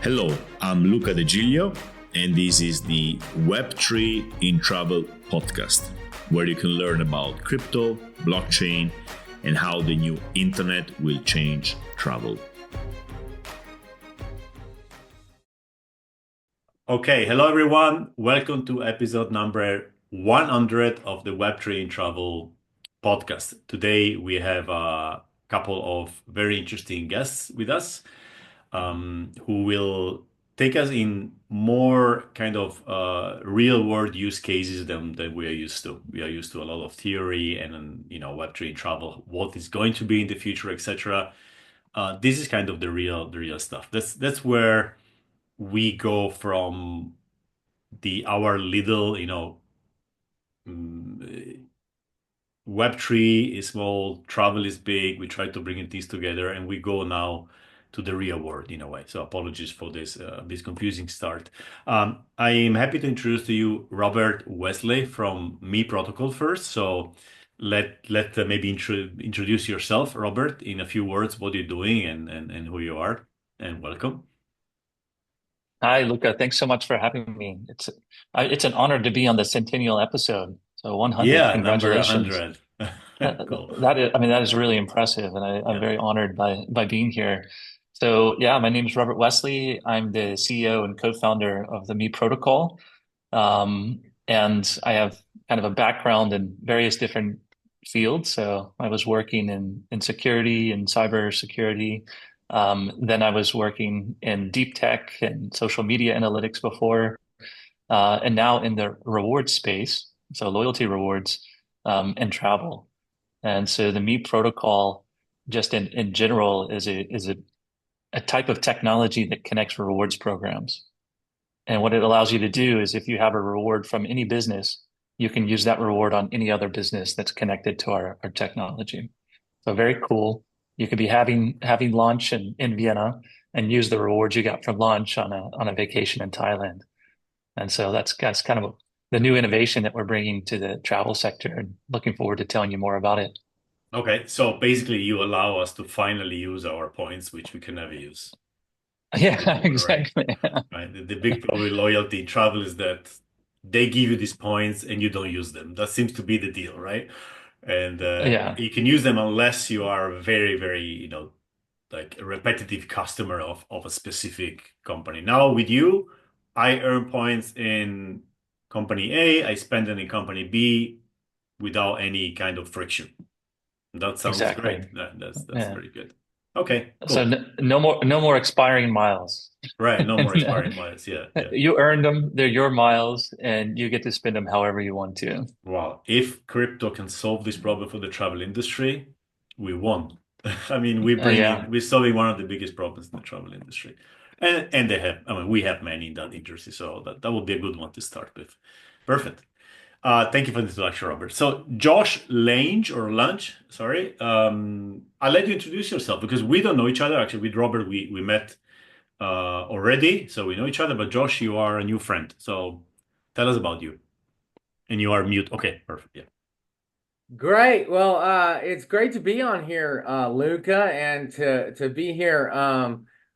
Hello, I'm Luca De Giglio, and this is the Web3 in Travel podcast, where you can learn about crypto, blockchain, and how the new internet will change travel. Okay, hello everyone. Welcome to episode number 100 of the Web3 in Travel podcast. Today we have a couple of very interesting guests with us. Who will take us in more kind of real world use cases than we are used to. We are used to a lot of theory and Web3 in travel, what is going to be in the future, etc. This is kind of the real stuff. That's where we go from our little Web3 is small, travel is big. We try to bring these together, and we go now to the real world in a way. So apologies for this confusing start. I am happy to introduce to you Robert Wesley from Me Protocol first. So let maybe introduce yourself, Robert, in a few words, what you're doing and who you are, and welcome. Hi, Luca. Thanks so much for having me. It's an honor to be on the centennial episode. So 100, Yeah, congratulations. number 100. Cool. That is really impressive, and I'm very honored by being here. So yeah, my name is Robert Wesley. I'm the CEO and co-founder of the Me Protocol, and I have kind of a background in various different fields. So I was working in security and cyber security. Then I was working in deep tech and social media analytics before, and now in the reward space, so loyalty rewards, and travel. And so the Me protocol, just in general, is a type of technology that connects rewards programs. And what it allows you to do is if you have a reward from any business, you can use that reward on any other business that's connected to our technology. So very cool. You could be having lunch in Vienna and use the rewards you got from lunch on a vacation in Thailand. And so that's kind of the new innovation that we're bringing to the travel sector, and looking forward to telling you more about it. Okay, so basically you allow us to finally use our points, which we can never use. Yeah, Before, exactly. Right? The big problem with loyalty in travel is that they give you these points and you don't use them. That seems to be the deal, right? And Yeah, you can use them unless you are very, very, like a repetitive customer of a specific company. Now with you, I earn points in company A, I spend them in company B without any kind of friction. That sounds exactly. great. That's Yeah. very good. Okay, So cool. no more expiring miles. Right, no more expiring miles. Yeah, yeah. You earned them, they're your miles, and you get to spend them however you want to. Wow. If crypto can solve this problem for the travel industry, we won. I mean, Yeah. we're solving one of the biggest problems in the travel industry. And we have many in that industry, so that would be a good one to start with. Perfect. Thank you for the introduction, Robert. So Josh Lange, sorry. I'll let you introduce yourself because we don't know each other. Actually, with Robert, we met already, so we know each other. But Josh, you are a new friend. So tell us about you. And you are mute. Okay, perfect. Yeah. Great. Well, it's great to be on here, Luca, and to be here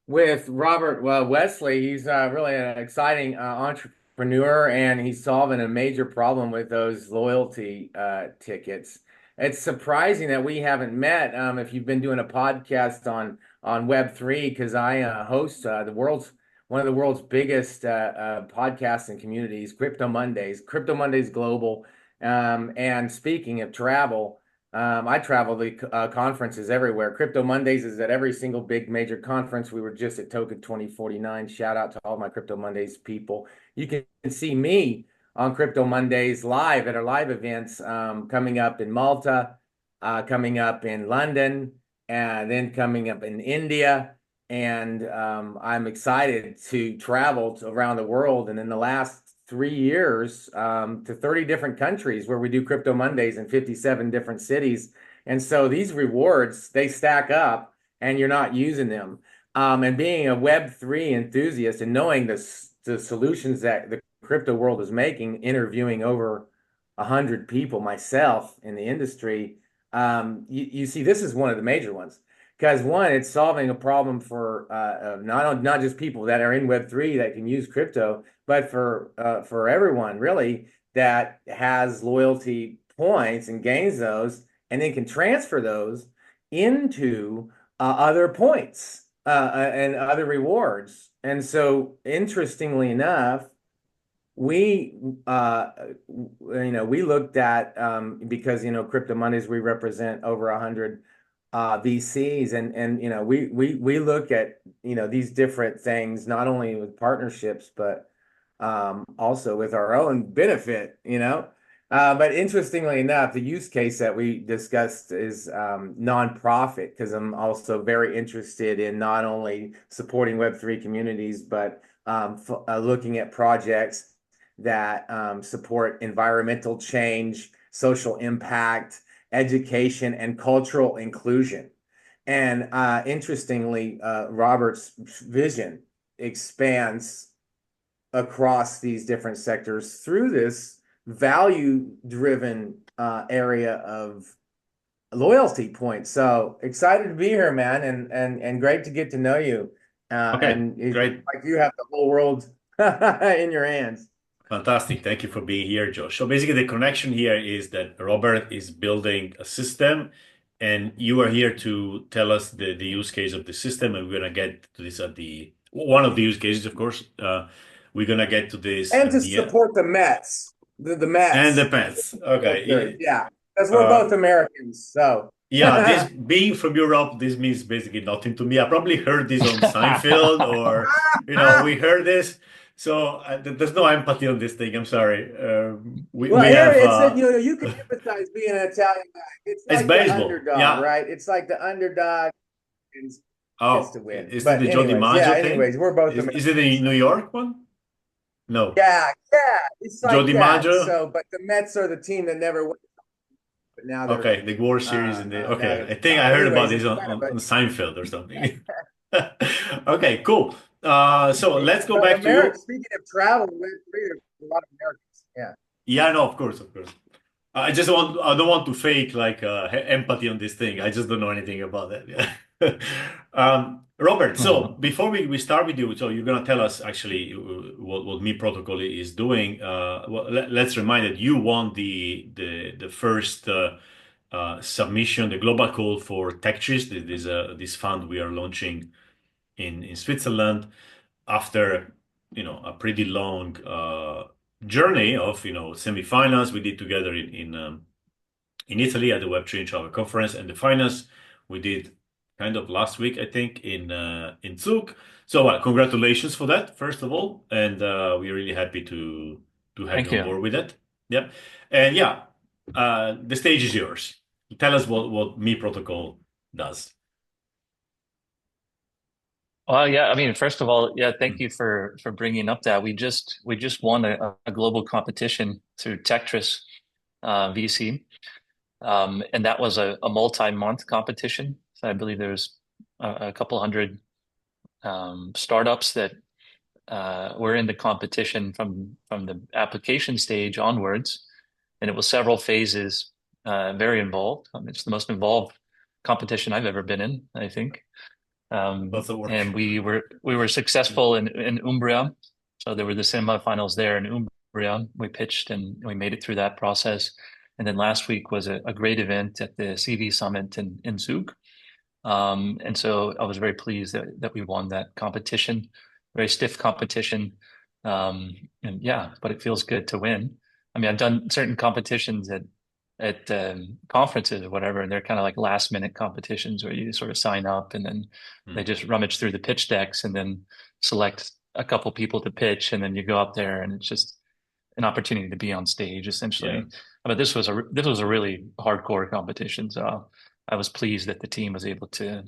with Robert Wesley. He's really an exciting entrepreneur, and he's solving a major problem with those loyalty tickets. It's surprising that we haven't met if you've been doing a podcast on Web3, because I host one of the world's biggest podcasts and communities, Crypto Mondays Global. And speaking of travel, I travel the conferences everywhere. Crypto Mondays is at every single big major conference. We were just at Token 2049. Shout out to all my Crypto Mondays people. You can see me on Crypto Mondays live at our live events coming up in Malta, coming up in London, and then coming up in India. And I'm excited to travel around the world. And in the last 3 years to 30 different countries where we do Crypto Mondays in 57 different cities. And so these rewards, they stack up and you're not using them. And being a Web3 enthusiast and knowing the solutions that the crypto world is making, interviewing over 100 people myself in the industry, you see this is one of the major ones because one, it's solving a problem for not just people that are in Web3 that can use crypto, but for everyone really that has loyalty points and gains those and then can transfer those into other points and other rewards. And so, interestingly enough, we we looked at because crypto monies we represent over 100 VCs and we look at these different things not only with partnerships but also with our own benefit, but interestingly enough, the use case that we discussed is nonprofit because I'm also very interested in not only supporting Web3 communities, but looking at projects that support environmental change, social impact, education, and cultural inclusion. And interestingly, Robert's vision expands across these different sectors through this value-driven area of loyalty points. So excited to be here, man, and great to get to know you. Okay, and it's great. like you have the whole world in your hands. Fantastic. Thank you for being here, Josh. So basically, the connection here is that Robert is building a system, and you are here to tell us the use case of the system, and we're gonna get to this at the one of the use cases, of course. We're gonna get to this And at to the end. support the Mets, the Mets. And the pets. Okay. Yeah, because we're both Americans. So yeah, this being from Europe, this means basically nothing to me. I probably heard this on Seinfeld, or we heard this. So there's no empathy on this thing. I'm sorry. We well, we here have it's that you can empathize being an Italian guy. It's like the baseball. underdog, Yeah. right? It's like the underdog gets Oh, to win. is it But the Joe anyways, DiMaggio thing? anyways, we're both Is it the New York one? No. Yeah, it's Joe like that. DiMaggio? So, but the Mets are the team that never won. But now they're Okay, the World Series and the now okay. they're I think I heard about anyways, this on Seinfeld or something. Okay, cool. So let's go back to speaking of travel, there's a lot of Americans. Yeah. Yeah, no, of course, of course. I don't want to fake like empathy on this thing. I just don't know anything about that. Yeah. Robert, so before we start with you, so you're gonna tell us actually what Me Protocol is doing. Well, let's remind that you won the first submission, the global call for Tectris. This fund we are launching in Switzerland after a pretty long journey of semifinals we did together in Italy at the Web3 Travel Conference, and the finals we did kind of last week, I think, in Zug. So congratulations for that, first of all, and we're really happy to have you on board with that. Yeah, and yeah, the stage is yours. Tell us what Me Protocol does. Well, yeah, I mean, first of all, yeah, thank you for bringing up that. We just won a global competition through Tectris VC, and that was a multi-month competition. So I believe there's a couple hundred startups that were in the competition from the application stage onwards, and it was several phases, very involved. I mean, it's the most involved competition I've ever been in, I think. And we were successful in Umbria, so there were the semifinals there in Umbria. We pitched and we made it through that process, and then last week was a great event at the CV Summit in Zug. And so I was very pleased that we won that competition, very stiff competition, and yeah, but it feels good to win. I mean, I've done certain competitions at conferences or whatever, and they're kind of like last minute competitions where you sort of sign up and then they just rummage through the pitch decks and then select a couple people to pitch, and then you go up there and it's just an opportunity to be on stage essentially. Yeah. But this was a really hardcore competition, so I was pleased that the team was able to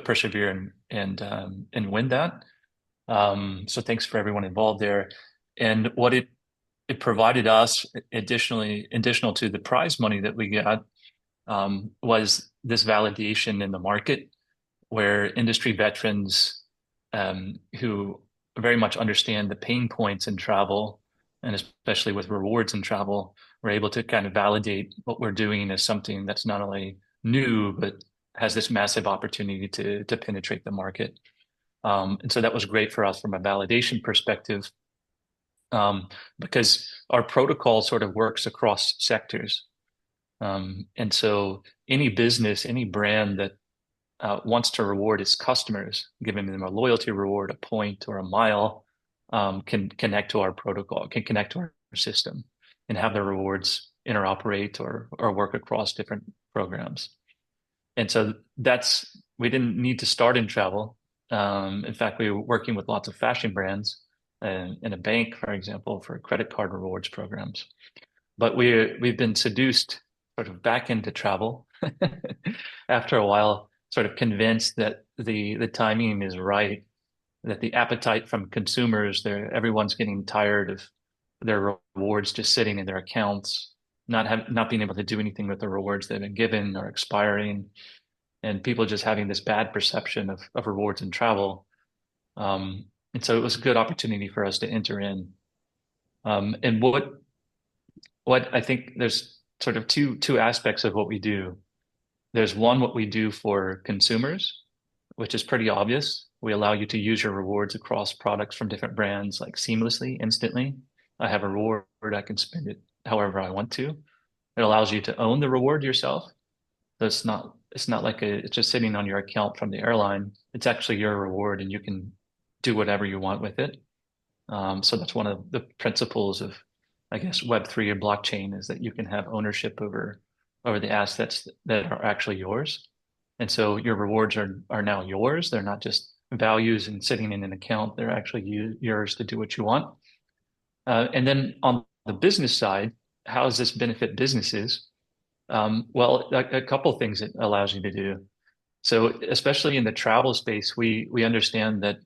persevere and win that. So thanks for everyone involved there. And what it provided us additional to the prize money that we got was this validation in the market where industry veterans who very much understand the pain points in travel, and especially with rewards in travel, were able to kind of validate what we're doing as something that's not only new, but has this massive opportunity to penetrate the market. And so that was great for us from a validation perspective, because our protocol sort of works across sectors. And so any business, any brand that wants to reward its customers, giving them a loyalty reward, a point, or a mile, can connect to our protocol, can connect to our system, and have their rewards interoperate or work across different programs. And so we didn't need to start in travel. In fact, we were working with lots of fashion brands and in a bank, for example, for credit card rewards programs. But we've been seduced sort of back into travel after a while, sort of convinced that the timing is right, that the appetite from consumers, everyone's getting tired of their rewards just sitting in their accounts, not being able to do anything with the rewards they've been given or expiring, and people just having this bad perception of rewards in travel. And so it was a good opportunity for us to enter in. And what I think there's sort of two aspects of what we do. There's one, what we do for consumers, which is pretty obvious. We allow you to use your rewards across products from different brands, like seamlessly, instantly. I have a reward, I can spend it however I want to. It allows you to own the reward yourself. So it's not like it's just sitting on your account from the airline. It's actually your reward, and you can do whatever you want with it. So that's one of the principles of, I guess, Web3 or blockchain, is that you can have ownership over the assets that are actually yours. And so your rewards are now yours. They're not just values and sitting in an account. They're actually yours to do what you want. And then on the business side, how does this benefit businesses? Well, a couple of things it allows you to do. So especially in the travel space, we understand that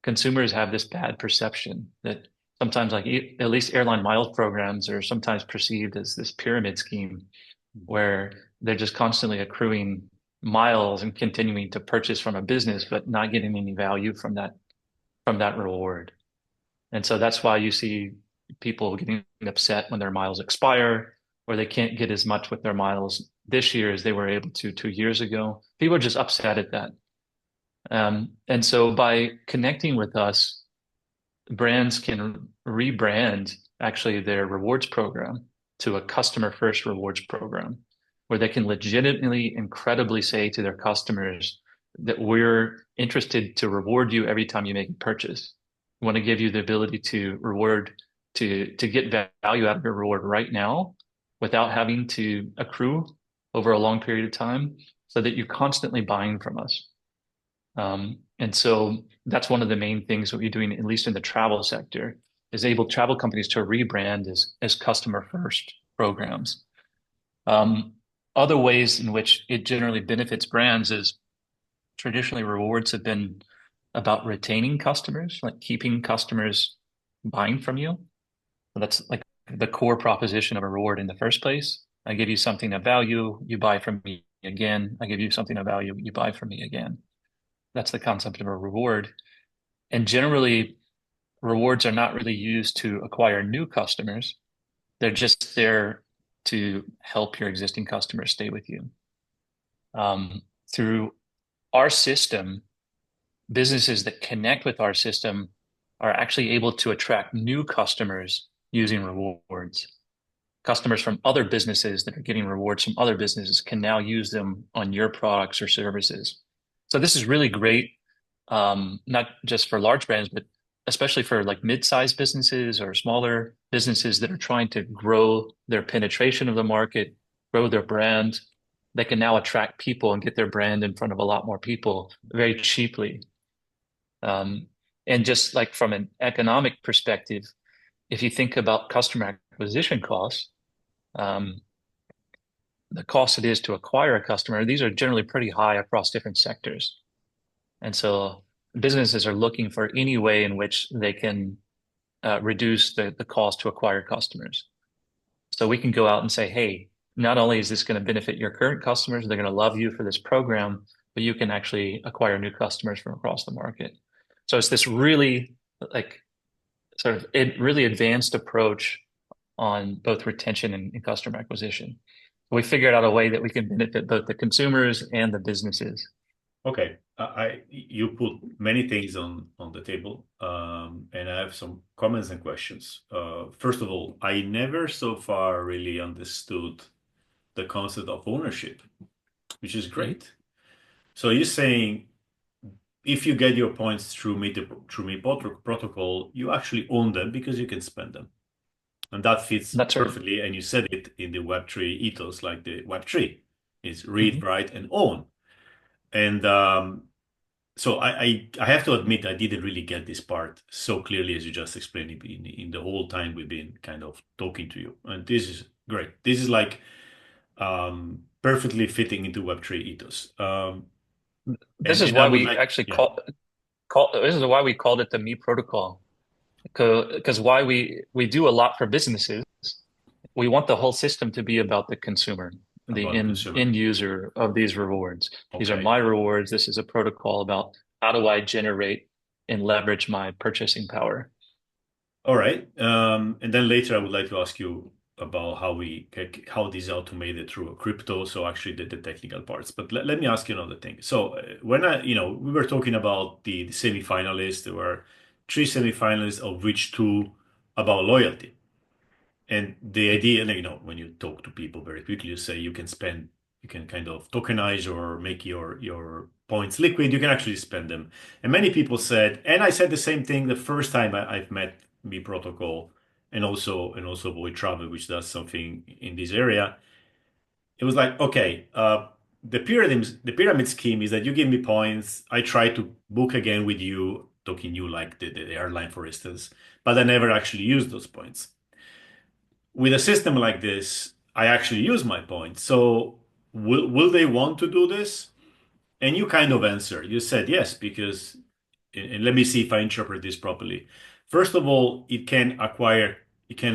consumers have this bad perception that sometimes, like at least airline miles programs, are sometimes perceived as this pyramid scheme where they're just constantly accruing miles and continuing to purchase from a business, but not getting any value from that reward. And so that's why you see people getting upset when their miles expire, or they can't get as much with their miles this year as they were able to 2 years ago. People are just upset at that. And so by connecting with us, brands can rebrand actually their rewards program to a customer first rewards program, where they can legitimately, incredibly say to their customers that we're interested to reward you every time you make a purchase. We want to give you the ability to get value out of your reward right now without having to accrue over a long period of time, so that you're constantly buying from us. And so that's one of the main things that we're doing, at least in the travel sector, is able travel companies to rebrand as customer first programs. Other ways in which it generally benefits brands is, traditionally rewards have been about retaining customers, like keeping customers buying from you. So that's like the core proposition of a reward in the first place. I give you something of value, you buy from me again. I give you something of value, you buy from me again. That's the concept of a reward. And generally, rewards are not really used to acquire new customers. They're just there to help your existing customers stay with you. Through our system, businesses that connect with our system are actually able to attract new customers using rewards. Customers from other businesses that are getting rewards from other businesses can now use them on your products or services. So this is really great, not just for large brands, but especially for like mid-sized businesses or smaller businesses that are trying to grow their penetration of the market, grow their brand. They can now attract people and get their brand in front of a lot more people very cheaply. And just like from an economic perspective, if you think about customer acquisition costs, the cost it is to acquire a customer, these are generally pretty high across different sectors. And so businesses are looking for any way in which they can reduce the cost to acquire customers. So we can go out and say, hey, not only is this going to benefit your current customers, they're going to love you for this program, but you can actually acquire new customers from across the market. So it's this really like sort of really advanced approach on both retention and customer acquisition. we figured out a way that we can benefit both the consumers and the businesses. Okay, you put many things on the table, and I have some comments and questions. First of all, I never so far really understood the concept of ownership, which is great. So you're saying if you get your points through Me protocol, you actually own them because you can spend them. And that fits That's right. perfectly. And you said it in the Web3 ethos, like the Web3 is read, write, and own. And so I have to admit I didn't really get this part so clearly as you just explained it in the whole time we've been kind of talking to you. And this is great. This is like perfectly fitting into Web3 ethos. This is And I why would we like, actually yeah. this is why we called it the Me protocol. Because why we do a lot for businesses. We want the whole system to be about the consumer, the About the consumer. end user of these rewards. These are Okay. my rewards. This is a protocol about how do I generate and leverage my purchasing power. All right. And then later I would like to ask you about how this is automated through crypto. So actually the technical parts. But let me ask you another thing. So when we were talking about the semifinalists, there were three semifinalists, of which two about loyalty. And the idea, when you talk to people very quickly, you say you can kind of tokenize or make your points liquid. You can actually spend them. And many people said, and I said the same thing the first time I've met Me Protocol and also Void Travel, which does something in this area. It was like, okay, the pyramid scheme is that you give me points, I try to book again with you, talking you like the airline, for instance, but I never actually use those points. With a system like this, I actually use my points. So will they want to do this? And you kind of answered. You said yes, because, and let me see if I interpret this properly. First of all, it can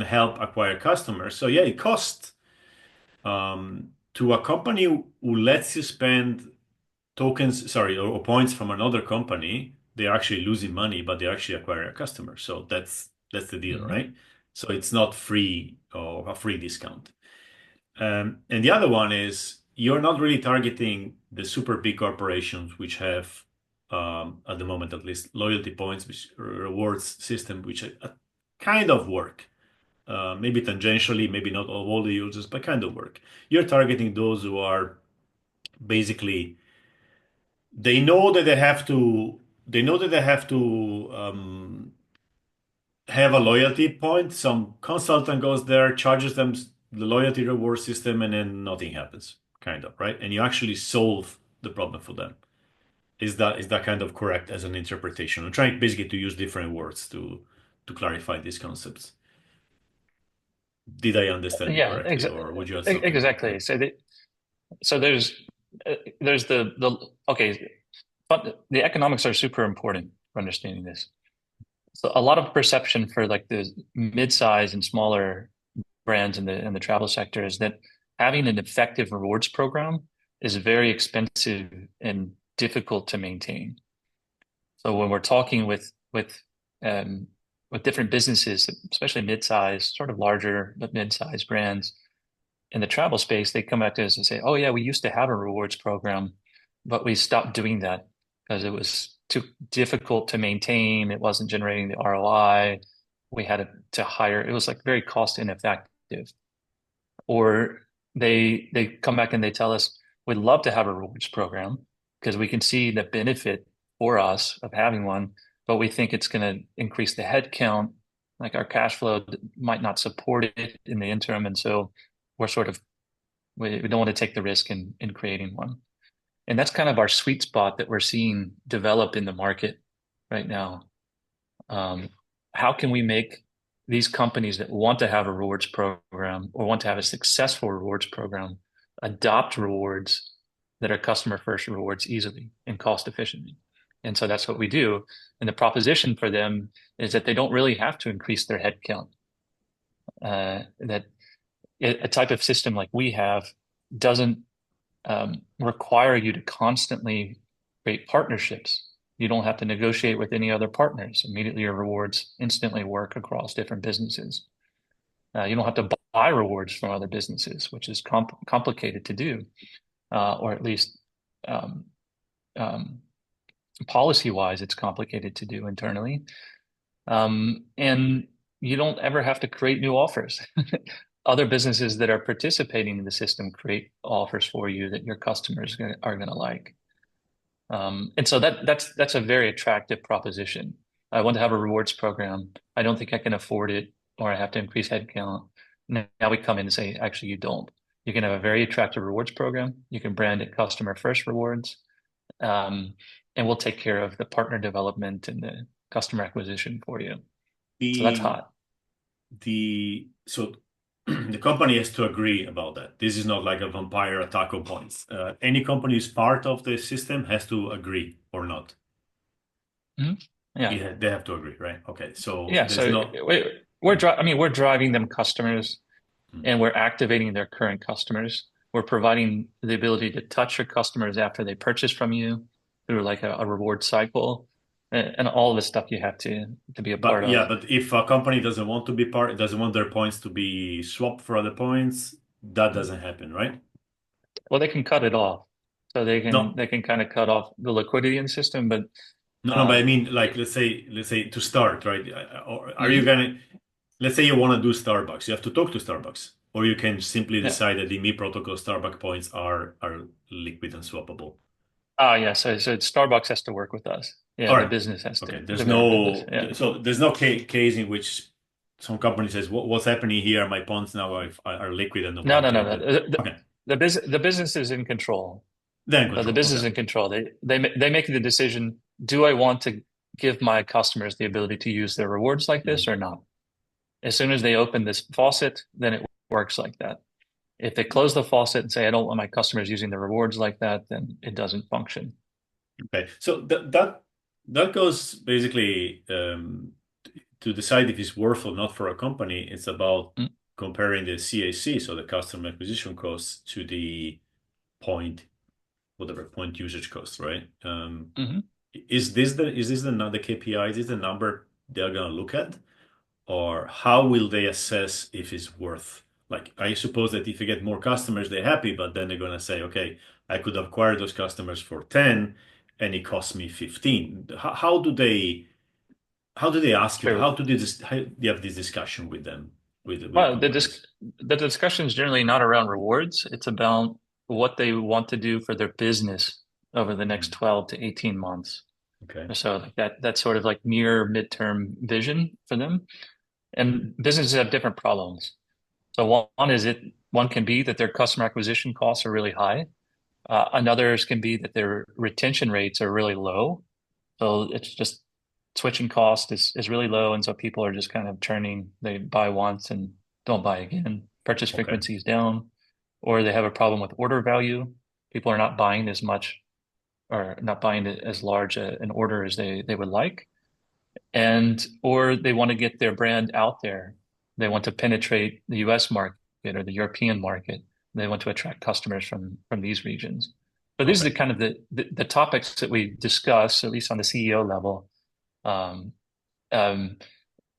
help acquire customers. So yeah, it costs to a company who lets you spend tokens, sorry, or points from another company. They're actually losing money, but they actually acquire a customer. So that's the deal, Mhm. right? So it's not free or a free discount. And the other one is you're not really targeting the super big corporations, which have, at the moment at least, loyalty points, which rewards system, which kind of work. Maybe tangentially, maybe not all the users, but kind of work. You're targeting those who are basically they know that they have to have a loyalty point. Some consultant goes there, charges them the loyalty reward system, and then nothing happens, kind of, right? And you actually solve the problem for them. Is that kind of correct as an interpretation? I'm trying basically to use different words to clarify these concepts. Did I understand you Yeah, correctly, or would you add something? exactly. So there's the okay, but the economics are super important for understanding this. So a lot of perception for like the mid-size and smaller brands in the travel sector is that having an effective rewards program is very expensive and difficult to maintain. So when we're talking um, with different businesses, especially mid-size, sort of larger but mid-size brands in the travel space, they come back to us and say, "Oh yeah, we used to have a rewards program, but we stopped doing that because it was too difficult to maintain. It wasn't generating the ROI. We had to hire. It was like very cost ineffective." Or they come back and they tell us, "We'd love to have a rewards program because we can see the benefit for us of having one, but we think it's going to increase the head count. Like our cash flow might not support it in the interim, and so we're sort of we don't want to take the risk in creating one." And that's kind of our sweet spot that we're seeing develop in the market right now. Um, how can we make these companies that want to have a rewards program or want to have a successful rewards program adopt rewards that are customer first rewards easily and cost efficiently? And so that's what we do. And the proposition for them is that they don't really have to increase their headcount. That a type of system like we have doesn't require you to constantly create partnerships. You don't have to negotiate with any other partners. Immediately, your rewards instantly work across different businesses. You don't have to buy rewards from other businesses, which is complicated to do, or at least um, um, policy-wise, it's complicated to do internally. And you don't ever have to create new offers. Other businesses that are participating in the system create offers for you that your customers are going to like. And so that's a very attractive proposition. I want to have a rewards program. I don't think I can afford it, or I have to increase headcount. Now we come in and say, actually, you don't. You can have a very attractive rewards program. You can brand it customer first rewards, and we'll take care of the partner development and the customer acquisition for you. So that's The hot. so the company has to agree about that. This is not like a vampire attack on points. Any company who's part of the system has to agree or not. Mhm. Yeah. Yeah, they have to agree, right? Okay, so Yeah. there's So no. we're driving them customers, Mm. and we're activating their current customers. We're providing the ability to touch your customers after they purchase from you through like a reward cycle, and all of the stuff you have to be a part But yeah, of. but if a company doesn't want to be part, doesn't want their points to be swapped for other points, that doesn't happen, right? Well, they can cut it off. So No, they can kind of cut off the liquidity in the system, but no, but I um, mean, like, let's say to start, right? Or are you mhm. gonna, let's say you want to do Starbucks, you have to talk to Starbucks, or you can simply Yeah. decide that the Me protocol Starbucks points are liquid and swappable. Yeah. So Starbucks has to work with us. Yeah, All the right. business has Okay. to work with us. Yeah. There's no case in which some company says, what's happening here? My points now are liquid and No, nobody no, no, can no. do. Okay. The business is in control. Then The control. business Okay. is in control. They make the decision, do I want to give my customers the ability to use their rewards like this Mhm. or not? As soon as they open this faucet, then it works like that. If they close the faucet and say, I don't want my customers using the rewards like that, then it doesn't function. Okay. So that goes basically to decide if it's worth or not for a company. It's about Mm, comparing the CAC, so the customer acquisition cost, to the point, whatever point usage cost, right? mhm. Is this the KPI? Is this the number they're gonna look at? Or how will they assess if it's worth? Like, I suppose that if you get more customers, they're happy, but then they're gonna say, okay, I could acquire those customers for 10 and it cost me 15. How do they ask you? Sure. How do you have this discussion with them, with Well, companies? the discussion is generally not around rewards. It's about what they want to do for their business over the next Mm. 12 to 18 months. Okay. So like that's sort of like near midterm vision for them. And businesses have different problems. So one can be that their customer acquisition costs are really high. Another's can be that their retention rates are really low. So it's just switching cost is really low, and so people are just kind of churning. They buy once and don't buy again. Purchase Okay. frequency is down, or they have a problem with order value. People are not buying as much or not buying as large an order as they would like, and or they want to get their brand out there. They want to penetrate the US market or the European market. They want to attract customers from these regions. So these are Okay. the kind of the topics that we discuss, at least on the CEO level. Um, um,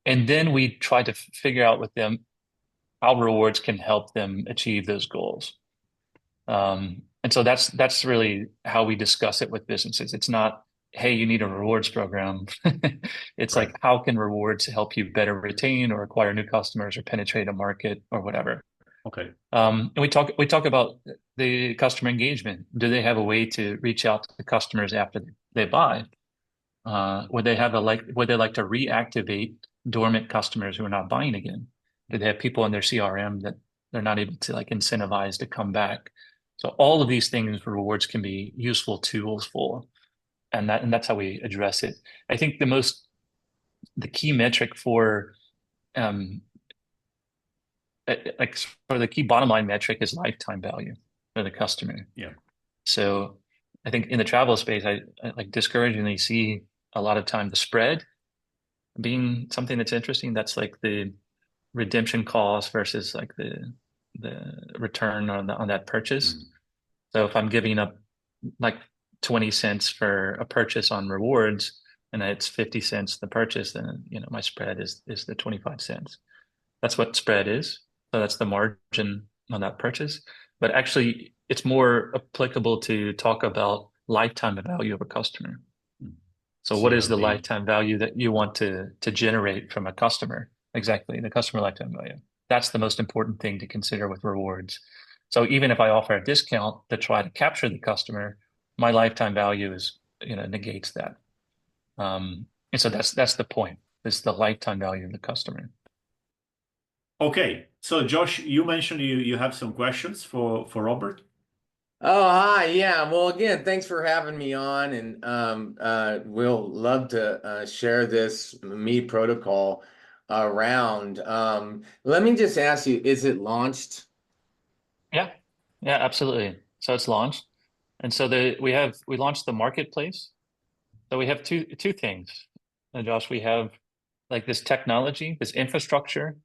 and then we try to figure out with them how rewards can help them achieve those goals. And so that's really how we discuss it with businesses. It's not, hey, you need a rewards program. It's Right. like, how can rewards help you better retain or acquire new customers or penetrate a market or whatever? Okay. And we talk about the customer engagement. Do they have a way to reach out to the customers after they buy? Would they like to reactivate dormant customers who are not buying again? Do they have people in their CRM that they're not able to like incentivize to come back? So all of these things rewards can be useful tools for, and that's how we address it. I think the key metric for um like for the key bottom line metric is lifetime value for the customer. Yeah. So I think in the travel space, I like discouragingly see a lot of time the spread being something that's interesting. That's like the redemption cost versus like the return on that purchase. Mm. So if I'm giving up like 20 cents for a purchase on rewards and it's 50 cents the purchase, then my spread is the 25 cents. That's what spread is. So that's the margin on that purchase. But actually, it's more applicable to talk about lifetime value of a customer. So So what is that the they lifetime value that you want to generate from a customer? Exactly, the customer lifetime value. That's the most important thing to consider with rewards. So even if I offer a discount to try to capture the customer, my lifetime value is, negates that. And so that's the point, is the lifetime value of the customer. Okay. So Josh, you mentioned you have some questions for Robert. Oh, hi. Yeah. Well, again, thanks for having me on, and we'll love to share this Me protocol around. Let me just ask you, is it launched? Yeah, yeah, absolutely. So it's launched. And so we launched the marketplace. So we have two things. Josh, we have like this technology, this infrastructure,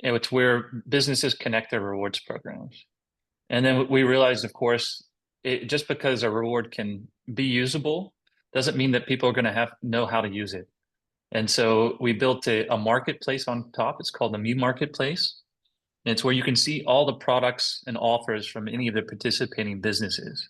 and it's where businesses connect their rewards programs. And then we realized, of course, just because a reward can be usable doesn't mean that people are going to have know how to use it. And so we built a marketplace on top. It's called the Me Marketplace. And it's where you can see all the products and offers from any of the participating businesses.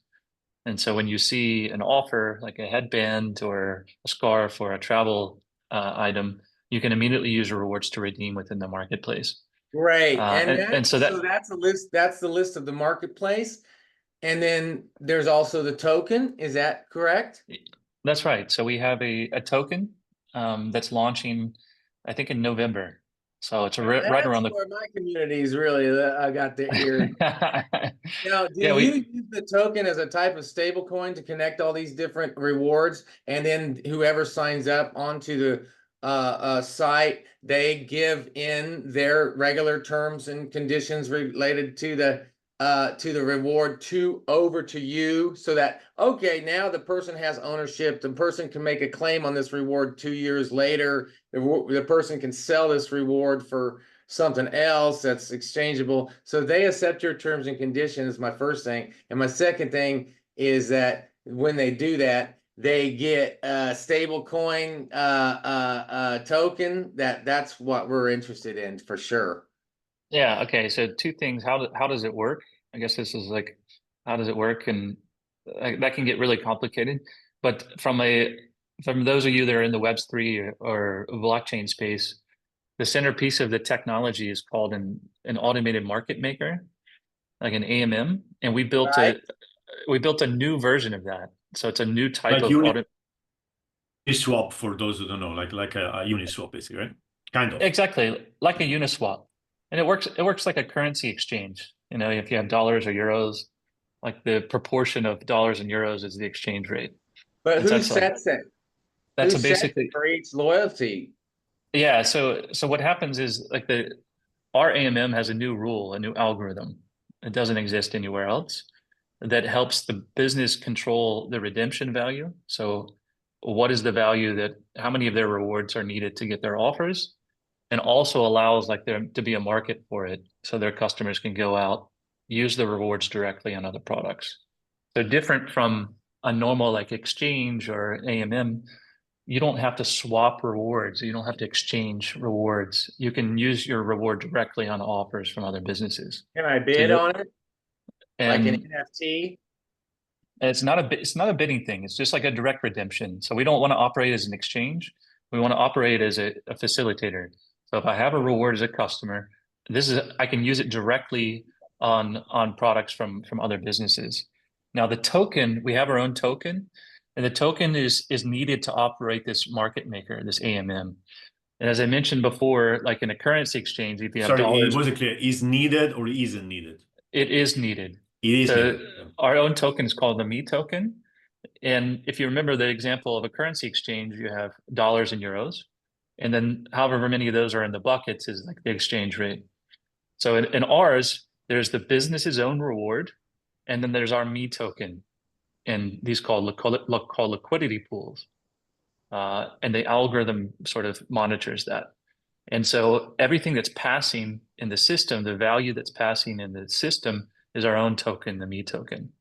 And so when you see an offer like a headband or a scarf or a travel item, you can immediately use your rewards to redeem within the marketplace. Great. And And so so that's a list. That's the list of the marketplace. And then there's also the token. Is that correct? that's right. So we have a token that's launching, I think, in November. So it's Now right that's around the. where my community is really got their ears. Now, do Yeah, you we use the token as a type of stable coin to connect all these different rewards? And then whoever signs up onto the site, they give in their regular terms and conditions related to the reward over to you, so that okay, now the person has ownership. The person can make a claim on this reward 2 years later. The person can sell this reward for something else that's exchangeable. So they accept your terms and conditions, my first thing. And my second thing is that when they do that, they get a stable coin token. That's what we're interested in for sure. Yeah, okay. So two things. How does it work? I guess this is like, how does it work? And that can get really complicated. But from those of you that are in the Web3 or blockchain space, the centerpiece of the technology is called an automated market maker, like an AMM, and Right. we built a new version of that. So it's a new type Like of auto. Uniswap, for those who don't know, like a Uniswap, basically, right? Kind of. Exactly, like a Uniswap. And it works like a currency exchange. If you have dollars or euros, like the proportion of dollars and euros is the exchange rate. But And so who sets it? that's Who a sets it basically, for each loyalty? yeah, so what happens is like our AMM has a new rule, a new algorithm. It doesn't exist anywhere else that helps the business control the redemption value. So what is the value how many of their rewards are needed to get their offers? And also allows like there to be a market for it so their customers can go out, use the rewards directly on other products. So different from a normal like exchange or AMM, you don't have to swap rewards. You don't have to exchange rewards. You can use your reward directly on offers from other businesses. Can I So bid on it like an and NFT? it's not a bidding thing. It's just like a direct redemption. So we don't want to operate as an exchange. We want to operate as a facilitator. So if I have a reward as a customer, I can use it directly on products from other businesses. Now the token, we have our own token, and the token is needed to operate this market maker, this AMM. And as I mentioned before, like in a currency exchange, if you have Sorry, it dollars, wasn't clear. Is needed or isn't needed? it is needed. It is So needed. Yeah. our own token is called the Me token. And if you remember the example of a currency exchange, you have dollars and euros. And then however many of those are in the buckets is like the exchange rate. So in ours, there's the business's own reward, and then there's our Me token, and these called liquidity pools. And the algorithm sort of monitors that. And so everything that's passing in the system, the value that's passing in the system is our own token, the Me token.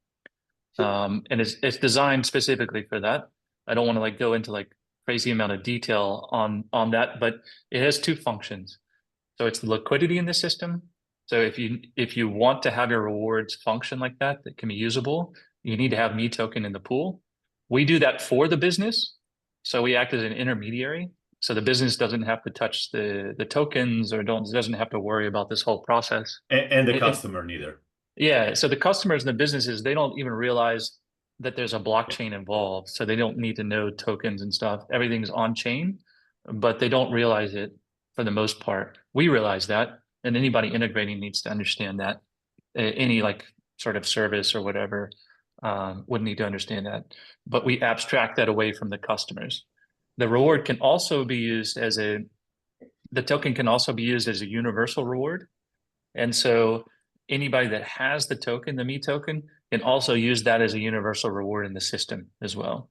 And it's designed specifically for that. I don't want to like go into like crazy amount of detail on that, but it has two functions. So it's the liquidity in the system, So if you want to have your rewards function like that can be usable, you need to have me token in the pool. We do that for the business. So we act as an intermediary. So the business doesn't have to touch the tokens or doesn't have to worry about this whole process. And the customer neither. Yeah. So the customers and the businesses, they don't even realize that there's a blockchain involved. So they don't need to know tokens and stuff. Everything's on chain, but they don't realize it for the most part. We realize that, and anybody integrating needs to understand that. Any like sort of service or whatever would need to understand that. But we abstract that away from the customers. The reward can also be used the token can also be used as a universal reward. And so anybody that has the token, the me token, can also use that as a universal reward in the system as well.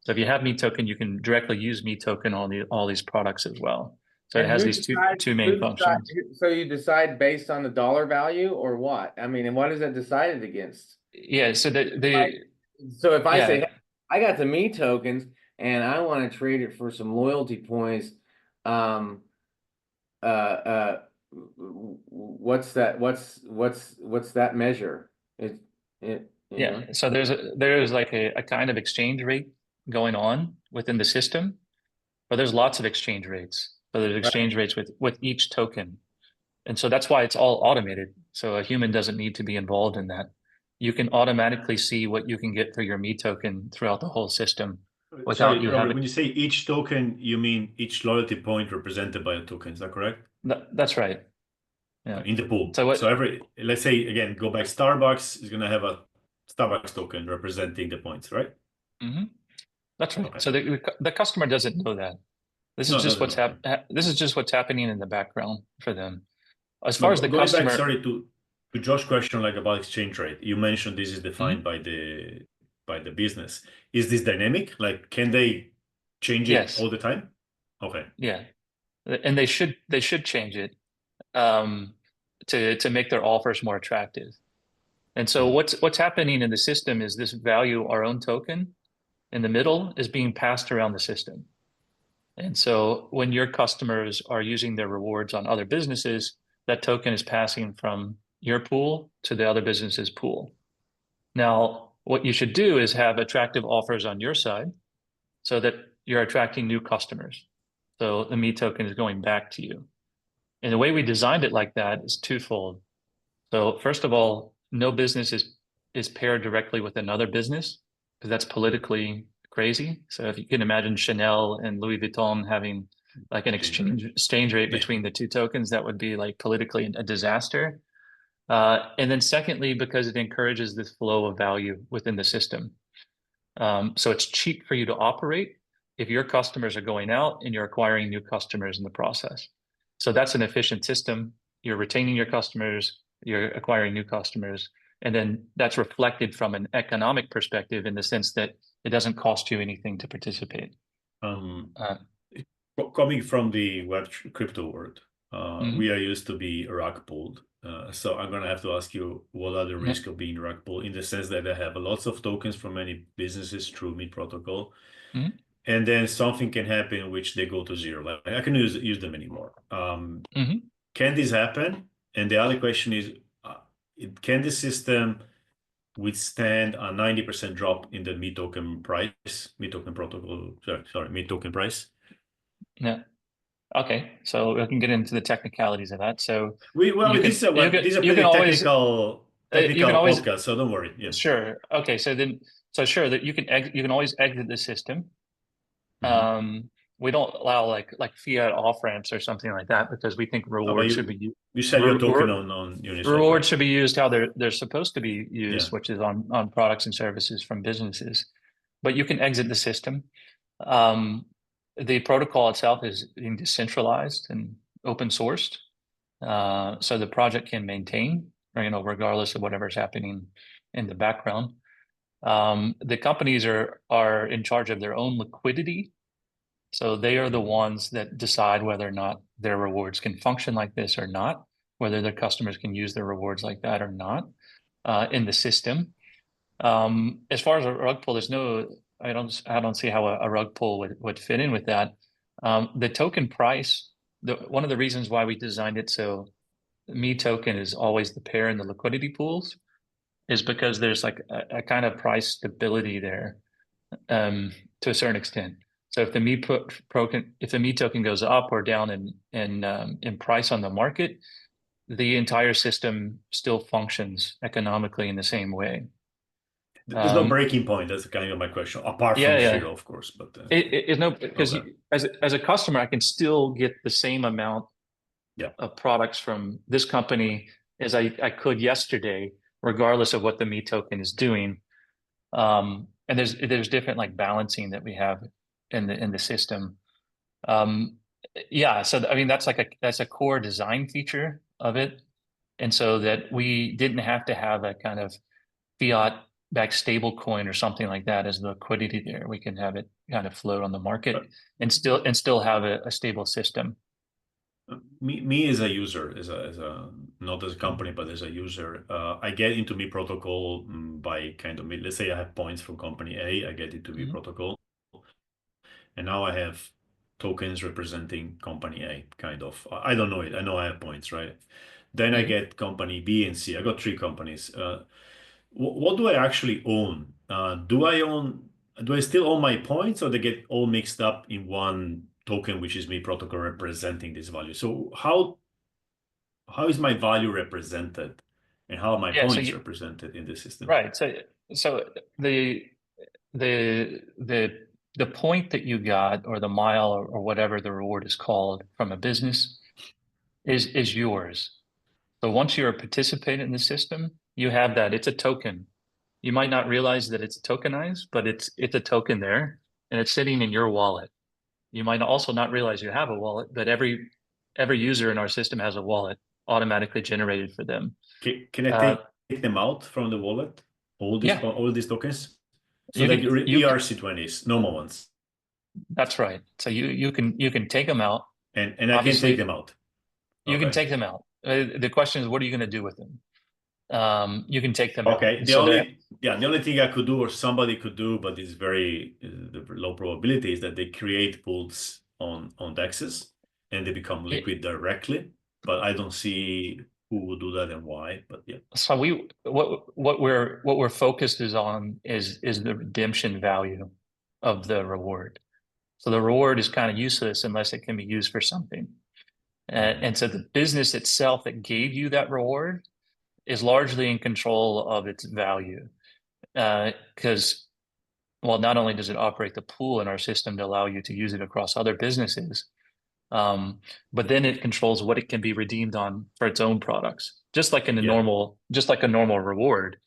So if you have me token, you can directly use me token on all these products as well. So it has these two main functions. So you decide based on the dollar value or what? I mean, and what is it decided against? Yeah. So so if I say, hey, I got the me tokens and I want to trade it for some loyalty points, what's that measure? So there's like a kind of exchange rate going on within the system, but there's lots of exchange rates. So there's exchange rates with each token. And so that's why it's all automated. So a human doesn't need to be involved in that. You can automatically see what you can get for your me token throughout the whole system without you having. When you say each token, you mean each loyalty point represented by a token. Is that correct? That's right. Yeah. In the pool. So let's say again, go back. Starbucks is going to have a Starbucks token representing the points, right? Mm-hmm. That's right. Okay. So the customer doesn't know that. This is just what's happening in the background for them. As far as the customer. Back, sorry to Josh's question, like about exchange rate. You mentioned this is defined by the business. Is this dynamic? Like, can they change it all the time? Okay. Yeah, and they should change it to make their offers more attractive. And so what's happening in the system is this value, our own token, in the middle is being passed around the system. And so when your customers are using their rewards on other businesses, that token is passing from your pool to the other business's pool. Now, what you should do is have attractive offers on your side so that you're attracting new customers. So the me token is going back to you. And the way we designed it like that is twofold. So first of all, no business is paired directly with another business because that's politically crazy. So if you can imagine Chanel and Louis Vuitton having like an exchange rate between the two tokens, that would be like politically a disaster. And then secondly, because it encourages this flow of value within the system. So it's cheap for you to operate if your customers are going out and you're acquiring new customers in the process. So that's an efficient system. You're retaining your customers, you're acquiring new customers, and then that's reflected from an economic perspective in the sense that it doesn't cost you anything to participate. Coming from the web crypto world, we are used to be rug pulled. So I'm going to have to ask you, what are the risks of being rug pulled in the sense that I have lots of tokens from many businesses through me protocol, and then something can happen which they go to zero. Like I can use them anymore. Can this happen? And the other question is, can the system withstand a 90% drop in the me token price, me token protocol? Me token price. Yeah. Okay, so we can get into the technicalities of that. So these are pretty technical podcast, so don't worry. Yes. Sure. Okay, so sure that you can always exit the system. We don't allow like fiat off ramps or something like that because we think rewards should be used. You sell your token on Uniswap. Rewards should be used how they're supposed to be used, which is on products and services from businesses. But you can exit the system. The protocol itself is being decentralized and open sourced, so the project can maintain, regardless of whatever's happening in the background. The companies are in charge of their own liquidity, so they are the ones that decide whether or not their rewards can function like this or not, whether their customers can use their rewards like that or not in the system. As far as a rug pull, I don't see how a rug pull would fit in with that. The token price, one of the reasons why we designed it so Me token is always the pair in the liquidity pools is because there's like a kind of price stability there to a certain extent. So if the Me token goes up or down in price on the market, the entire system still functions economically in the same way. There's no breaking point. That's kind of my question, apart from Yeah, zero, of course. But it no because okay. as a customer, I can still get the same amount Yeah. of products from this company as I could yesterday, regardless of what the Me token is doing. And there's different like balancing that we have in the system. Um, yeah, so I mean that's a core design feature of it, and so that we didn't have to have a kind of fiat backed stable coin or something like that as the liquidity there. We can have it kind of float on the market and still have a stable system. Me as a user, as a not as a company, but as a user, I get into Me protocol by kind of let's say I have points from company A, I get into Me Mhm. protocol, and now I have tokens representing company A, kind of. I don't know it. I know I have points, right? Then I Mhm. get company B and C. I got three companies. What do I actually own? Do I still own my points, or they get all mixed up in one token, which is Me protocol representing this value? So how is my value represented, and how are my Yeah, so points you represented in this system? right. So the the the the point that you got or the mile or whatever the reward is called from a business is yours. So once you're a participant in the system, you have that. It's a token. You might not realize that it's tokenized, but it's a token there and it's sitting in your wallet. You might also not realize you have a wallet, but every user in our system has a wallet automatically generated for them. Can I Uh, take them out from the wallet? yeah, All these tokens? So you like can you ERC20s, normal ones. that's right. So you can take them out. And I can take Obviously, them out. you can Okay. take them out. The question is, what are you going to do with them? You can take them out. Okay. So they're The only thing I could do or somebody could do, but it's very the low probability is that they create pools on DEXs and they become liquid directly. But I don't see who would do that and why. But yeah. so we what we're focused is on is the redemption value of the reward. So the reward is kind of useless unless it can be used for something. And so the business itself that gave you that reward is largely in control of its value. Because, well, not only does it operate the pool in our system to allow you to use it across other businesses, but then it controls what it can be redeemed on for its own products. Yeah. Just like a normal reward.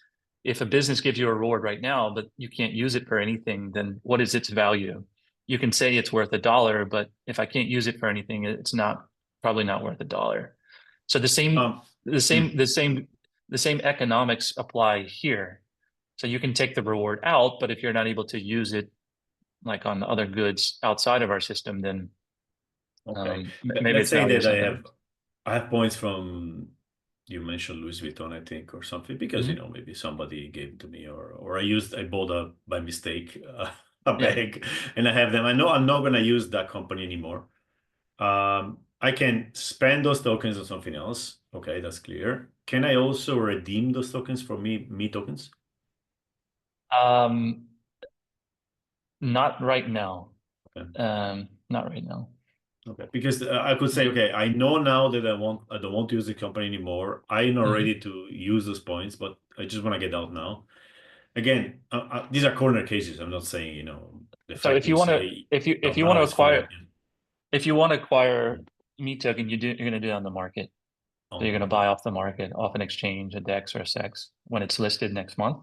If a business gives you a reward right now, but you can't use it for anything, then what is its value? You can say it's worth $1, but if I can't use it for anything, it's probably not worth $1. So Um, mm, the same economics apply here. So you can take the reward out, but if you're not able to use it like on other goods outside of our system, then okay. maybe Let's it's say value that something. I have points from you mentioned Louis Vuitton, I think, or something, because Hmm. maybe somebody gave it to me, or I bought by mistake a Yeah. bag, and I have them. I know I'm not gonna use that company anymore. I can spend those tokens on something else. Okay, that's clear. Can I also redeem those tokens for me tokens? Um, Not right now. Okay. Not right now. Okay, because I could say, okay, I know now that I don't want to use the company anymore. I'm not Mhm. ready to use those points, but I just want to get out now. Again, these are corner cases. I'm not saying, the So fact is, if you want now to it's fine. acquire if you want to acquire Me token, you're going to do it on the market. So On you're the going to market. buy off the market, off an exchange, a DEX or a SEX when it's listed next month.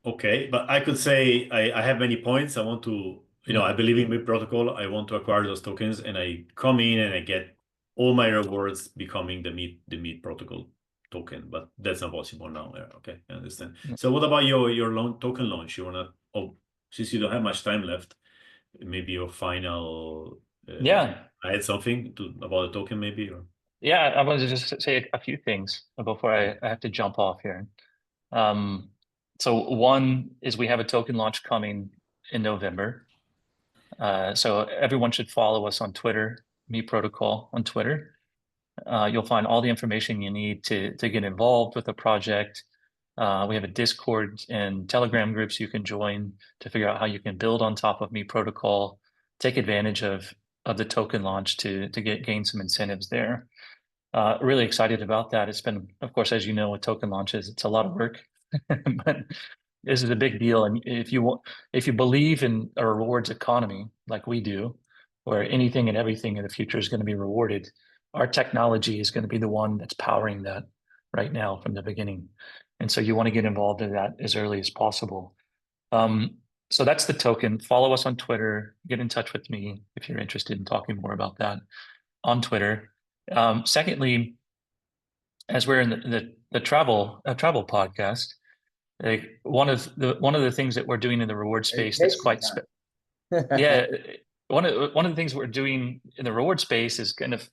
Okay, but I could say I have many points. I want to, I Mm. believe in Mid protocol. I want to acquire those tokens, and I come in and I get all my rewards becoming the Mid protocol token. But that's not possible now. Yeah, okay, I understand. So what about your token launch? You wanna, since you don't have much time left, maybe your final Yeah. add something about the token, maybe or. Yeah. I wanted to just say a few things before I have to jump off here. Um, so one is we have a token launch coming in November. So everyone should follow us on Twitter, Me Protocol on Twitter. You'll find all the information you need to get involved with the project. We have a Discord and Telegram groups you can join to figure out how you can build on top of Me Protocol, take advantage of the token launch to gain some incentives there. Really excited about that. It's been, of course, as you know, with token launches, it's a lot of work, but this is a big deal. And if you believe in a rewards economy like we do, where anything and everything in the future is going to be rewarded, our technology is going to be the one that's powering that right now from the beginning. And so you want to get involved in that as early as possible. So that's the token. Follow us on Twitter. Get in touch with me if you're interested in talking more about that on Twitter. Secondly, as we're in the travel podcast, one of the things that we're doing in the reward space that's quite yeah, one of the things we're doing in the reward space is kind of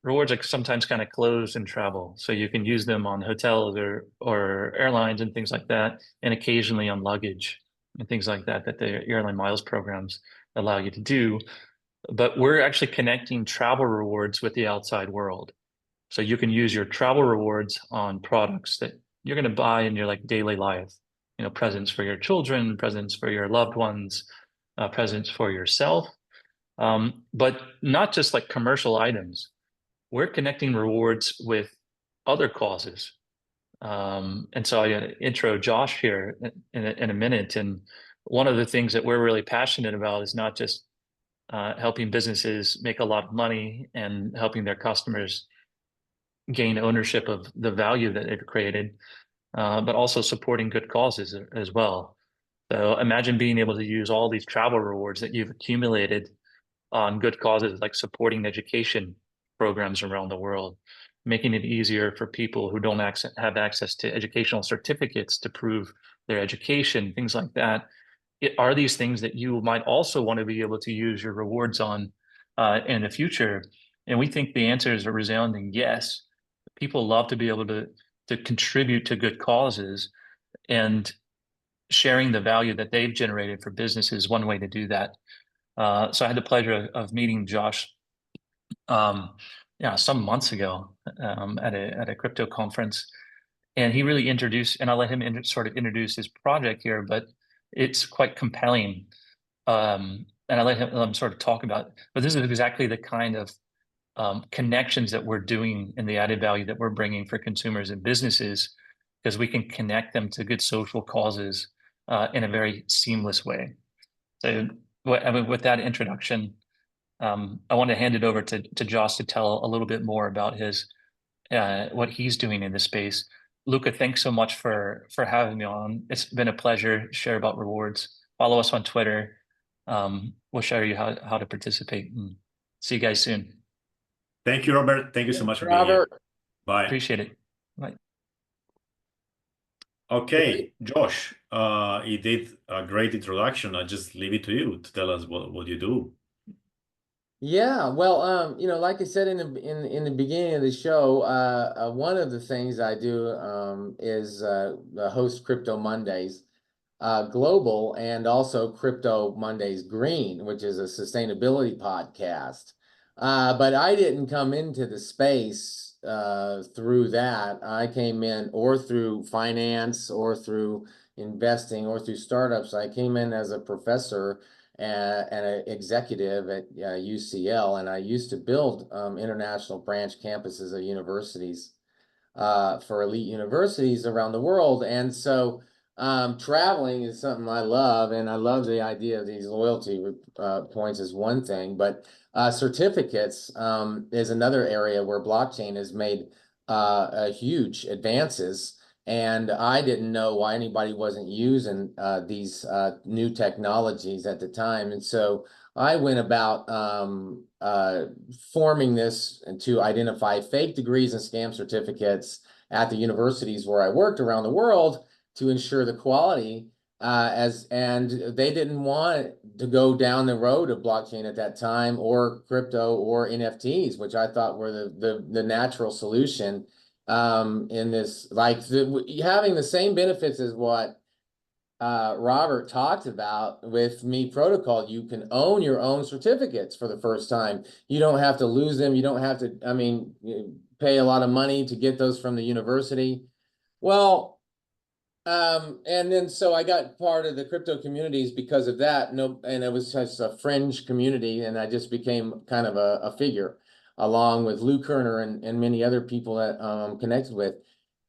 rewards are sometimes kind of closed in travel, so you can use them on hotels or airlines and things like that, and occasionally on luggage and things like that the airline miles programs allow you to do. But we're actually connecting travel rewards with the outside world. So you can use your travel rewards on products that you're going to buy in your like daily life, presents for your children, presents for your loved ones, presents for yourself. But not just like commercial items. We're connecting rewards with other causes. And so I'm going to intro Josh here in a minute. And one of the things that we're really passionate about is not just helping businesses make a lot of money and helping their customers gain ownership of the value that they've created, but also supporting good causes as well. So imagine being able to use all these travel rewards that you've accumulated on good causes, like supporting education programs around the world, making it easier for people who don't have access to educational certificates to prove their education, things like that. Are these things that you might also want to be able to use your rewards on in the future? And we think the answer is a resounding yes. People love to be able to contribute to good causes, and sharing the value that they've generated for businesses is one way to do that. So I had the pleasure of meeting Josh some months ago at a crypto conference, and he really introduced, and I'll let him sort of introduce his project here, but it's quite compelling. And I let him sort of talk about it. But this is exactly the kind of connections that we're doing and the added value that we're bringing for consumers and businesses, because we can connect them to good social causes in a very seamless way. So with that introduction, I want to hand it over to Josh to tell a little bit more about his what he's doing in this space. Luca, thanks so much for having me on. It's been a pleasure to share about rewards. Follow us on Twitter. We'll show you how to participate, and see you guys soon. Thank you, Robert. Thank you so much for being here. Bye. Appreciate it. Bye. Okay, Josh, you did a great introduction. I just leave it to you to tell us what you do. Yeah, well, like I said in the beginning of the show, one of the things I do is host Crypto Mondays Global, and also Crypto Mondays Green, which is a sustainability podcast. But I didn't come into the space through that. I came in or through finance or through investing or through startups. I came in as a professor and an executive at UCL, and I used to build international branch campuses of universities for elite universities around the world. And so traveling is something I love, and I love the idea of these loyalty points is one thing, but certificates is another area where blockchain has made huge advances. And I didn't know why anybody wasn't using these new technologies at the time. And so I went about forming this to identify fake degrees and scam certificates at the universities where I worked around the world to ensure the quality. And they didn't want to go down the road of blockchain at that time, or crypto or NFTs, which I thought were the natural solution in this, like having the same benefits as what Robert talked about with Me Protocol, you can own your own certificates for the first time. You don't have to lose them. You don't have to, pay a lot of money to get those from the university. Well, and then so I got part of the crypto communities because of that. No, and it was just a fringe community, and I just became kind of a figure, along with Lou Kerner and many other people that I'm connected with.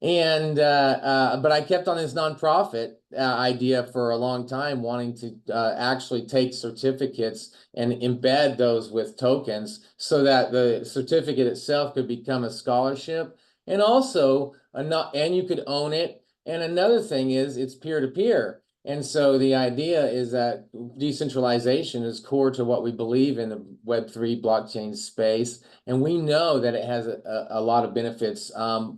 And but I kept on this nonprofit idea for a long time, wanting to actually take certificates and embed those with tokens so that the certificate itself could become a scholarship, and also and you could own it. And another thing is it's peer-to-peer. And so the idea is that decentralization is core to what we believe in the Web3 blockchain space. And we know that it has a lot of benefits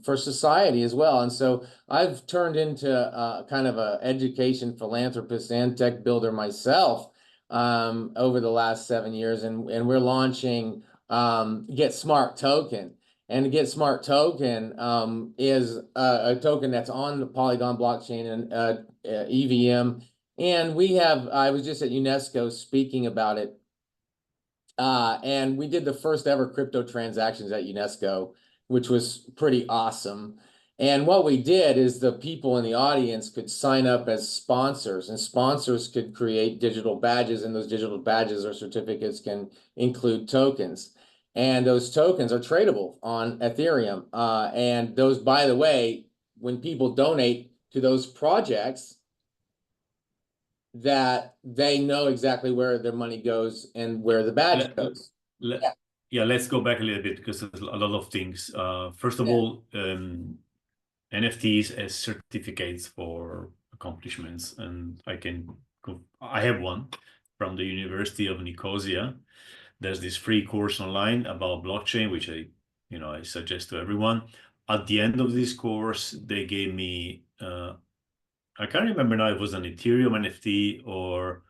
for society as well. And so I've turned into kind of an education philanthropist and tech builder myself over the last 7 years. And we're launching GetSmartToken. And GetSmartToken is a token that's on the Polygon blockchain and EVM. And I was just at UNESCO speaking about it. And we did the first ever crypto transactions at UNESCO, which was pretty awesome. And what we did is the people in the audience could sign up as sponsors, and sponsors could create digital badges, and those digital badges or certificates can include tokens. And those tokens are tradable on Ethereum. And those, by the way, when people donate to those projects, that they know exactly where their money goes and where the badge goes. Yeah, let's go back a little bit because there's a lot of things. First of all, NFTs as certificates for accomplishments, and I have one from the University of Nicosia. There's this free course online about blockchain, which I suggest to everyone. At the end of this course, they gave me I can't remember now if it was an Ethereum NFT or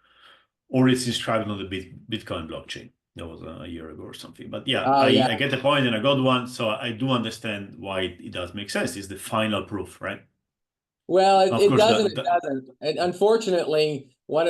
it's inscribed on the Bitcoin blockchain. That was a year ago or something. But yeah, I get the point, and I got one, so I do understand why it does make sense. It's the final proof, right? Well, it doesn't. It doesn't. And unfortunately, what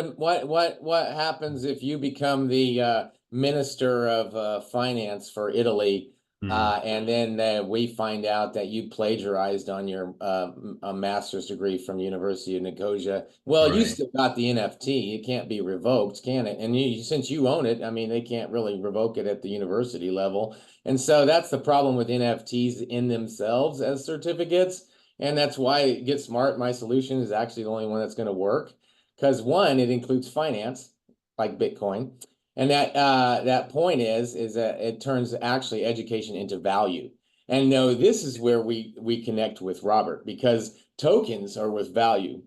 happens if you become the minister of finance for Italy, and then we find out that you plagiarized on your a master's degree from the University of Nicosia? Well, you still got the NFT. It can't be revoked, can it? And since you own it, I mean, they can't really revoke it at the university level. And so that's the problem with NFTs in themselves as certificates. And that's why Get Smart, my solution, is actually the only one that's going to work. Because one, it includes finance, like Bitcoin. And that point is that it turns actually education into value. And no, this is where we connect with Robert, because tokens are with value.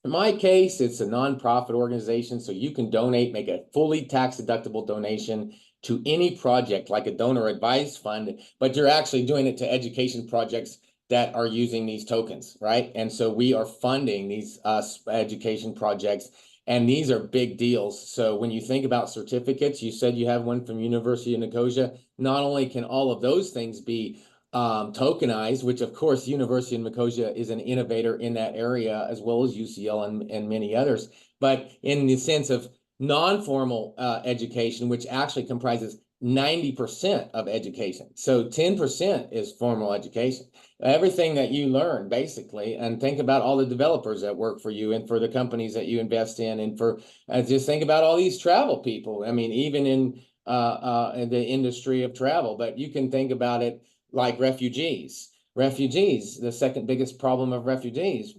In my case, it's a nonprofit organization, so you can donate, make a fully tax-deductible donation to any project, like a donor advised fund, but you're actually doing it to education projects that are using these tokens, right? And so we are funding these education projects, and these are big deals. So when you think about certificates, you said you have one from University of Nicosia. Not only can all of those things be tokenized, which of course University of Nicosia is an innovator in that area, as well as UCL and many others, but in the sense of non-formal education, which actually comprises 90% of education. So 10% is formal education. Everything that you learn, basically, and think about all the developers that work for you and for the companies that you invest in, and for just think about all these travel people. I mean, even in the industry of travel, but you can think about it like refugees. Refugees, the second biggest problem of refugees,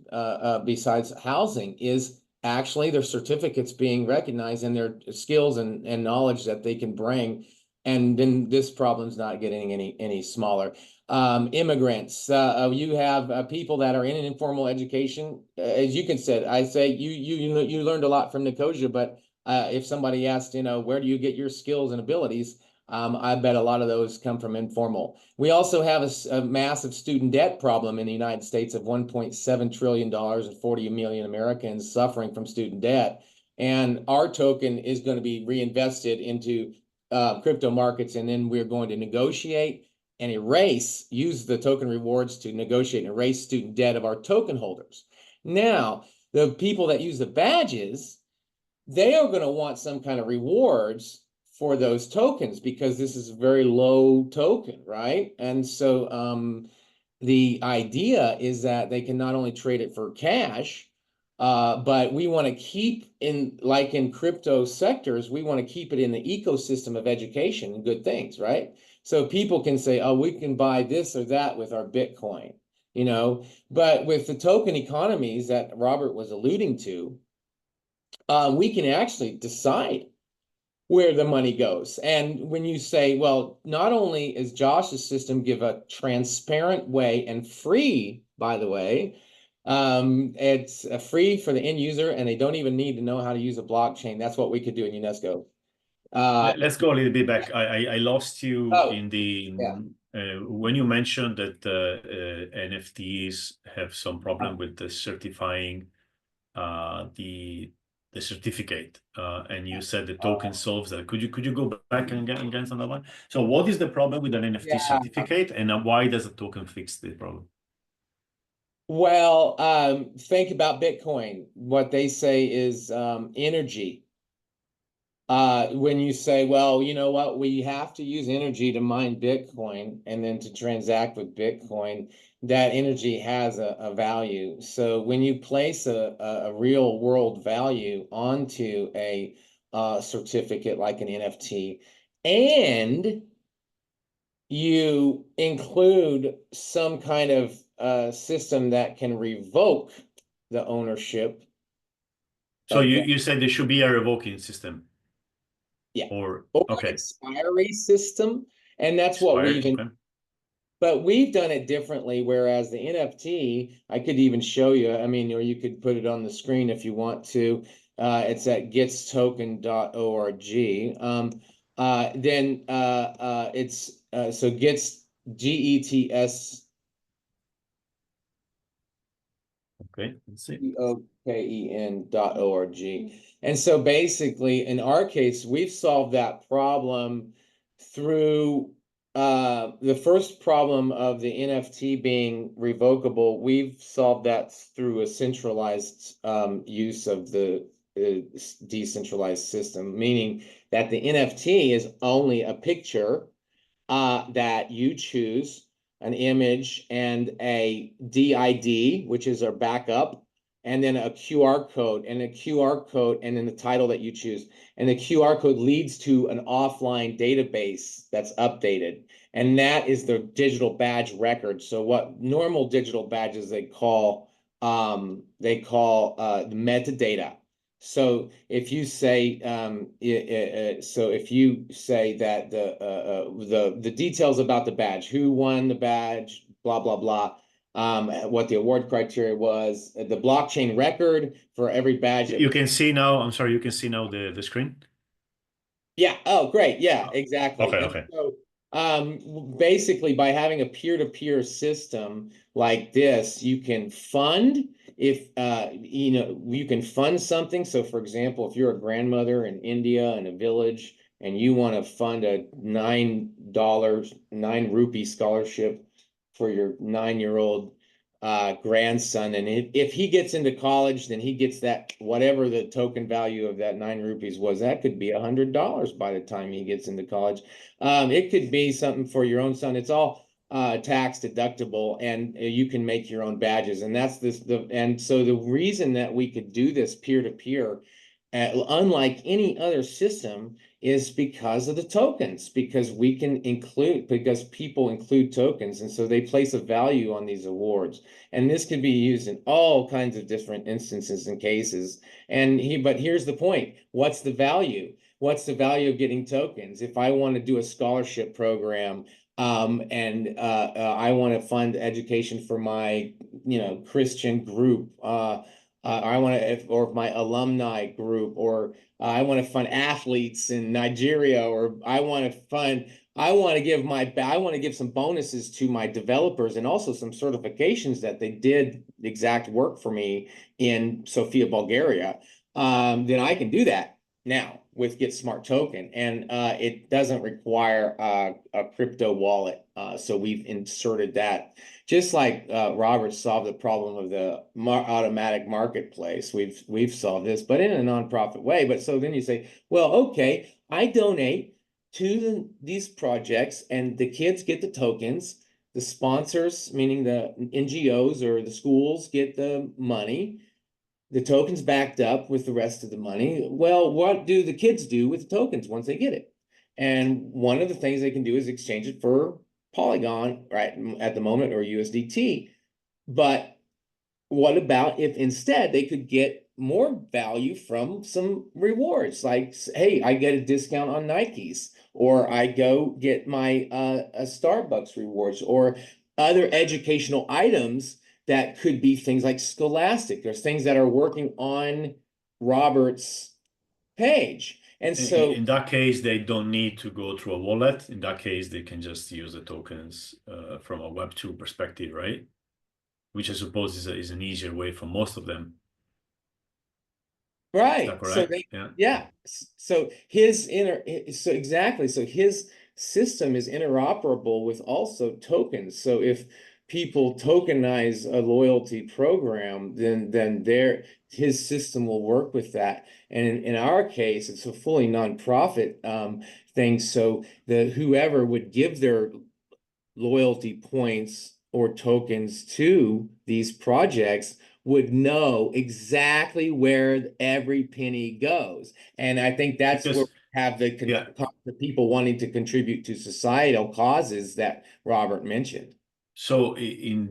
besides housing, is actually their certificates being recognized and their skills and knowledge that they can bring. And then this problem's not getting any smaller. Immigrants, you have people that are in an informal education. As you can say, I say you learned a lot from Nicosia, but if somebody asked, where do you get your skills and abilities? I bet a lot of those come from informal. We also have a massive student debt problem in the United States of $1.7 trillion and 40 million Americans suffering from student debt. And our token is going to be reinvested into crypto markets, and then we're going to negotiate and use the token rewards to negotiate and erase student debt of our token holders. Now, The people that use the badges, they are going to want some kind of rewards for those tokens because this is a very low token, right? And so the idea is that they can not only trade it for cash, but we want to keep like in crypto sectors, we want to keep it in the ecosystem of education and good things, right? So people can say, oh, we can buy this or that with our Bitcoin, but with the token economies that Robert was alluding to, we can actually decide where the money goes. And when you say, well, not only is Josh's system give a transparent way and free, by the way, it's free for the end user, and they don't even need to know how to use a blockchain. That's what we could do in UNESCO. Let's go a little bit back. I lost you Oh, in the yeah. when you mentioned that NFTs have some problem with the certifying the certificate, and you said the token solves that. Could you go back and get on that one? So what is the problem with an NFT Yeah. certificate, and why does a token fix the problem? Well, think about Bitcoin. What they say is energy. When you say, well, you know what, we have to use energy to mine Bitcoin and then to transact with Bitcoin, that energy has a value. So when you place a real world value onto a certificate like an NFT, and you include some kind of system that can revoke the ownership So of you said there should be a revoking system. Yeah. Or Or an okay. expiry system. And that's what Okay. but we've done it differently. Whereas the NFT, I could even show you, I mean, or you could put it on the screen if you want to. It's at getstoken.org. Then it's so gets GETS. Okay, let's see. Token.org. And so basically, in our case, we've solved that problem through the first problem of the NFT being revocable. We've solved that through a centralized use of the decentralized system, meaning that the NFT is only a picture that you choose, an image and a DID, which is our backup, and then a QR code and a QR code, and then the title that you choose. And the QR code leads to an offline database that's updated. And that is the digital badge record. So what normal digital badges they call the metadata. So if you say that the details about the badge, who won the badge, blah blah blah, what the award criteria was, the blockchain record for every badge. You can see now. I'm sorry. You can see now the screen. Yeah. Oh, great. Yeah, exactly. And Okay. so basically by having a peer-to-peer system like this, you can fund if you can fund something. So for example, if you're a grandmother in India in a village and you want to fund a nine rupee scholarship for your 9-year-old grandson, and if he gets into college, then he gets that whatever the token value of that 9 rupees was. That could be $100 by the time he gets into college. It could be something for your own son. It's all tax deductible, and you can make your own badges. And that's and so the reason that we could do this peer to peer, unlike any other system, is because of the tokens, because people include tokens, and so they place a value on these awards. And this can be used in all kinds of different instances and cases. But here's the point. What's the value? What's the value of getting tokens? If I want to do a scholarship program, and I want to fund education for my, Christian group, I want to, or my alumni group, or I want to fund athletes in Nigeria, or I want to give some bonuses to my developers and also some certifications that they did exact work for me in Sofia, Bulgaria. Then I can do that. Now, with GetSmartToken, and it doesn't require a crypto wallet. So we've inserted that. Just like Robert solved the problem of the automatic marketplace, we've solved this, but in a nonprofit way. But so then you say, well, okay, I donate to these projects, and the kids get the tokens. The sponsors, meaning the NGOs or the schools, get the money. The token's backed up with the rest of the money. Well, what do the kids do with the tokens once they get it? And one of the things they can do is exchange it for Polygon, right, at the moment, or USDT. But what about if instead they could get more value from some rewards? Like, hey, I get a discount on Nikes, or I go get my a Starbucks rewards, or other educational items that could be things like Scholastic. There's things that are working on Robert's page. And so in that case, they don't need to go through a wallet. In that case, they can just use the tokens from a Web2 perspective, right? Which I suppose is an easier way for most of them. right. Is that correct? Yeah. So exactly. So his system is interoperable with also tokens. So if people tokenize a loyalty program, then his system will work with that. And in our case, it's a fully nonprofit thing. So whoever would give their loyalty points or tokens to these projects would know exactly where every penny goes. And I think that's where we have the people wanting to contribute to societal causes that Robert mentioned. So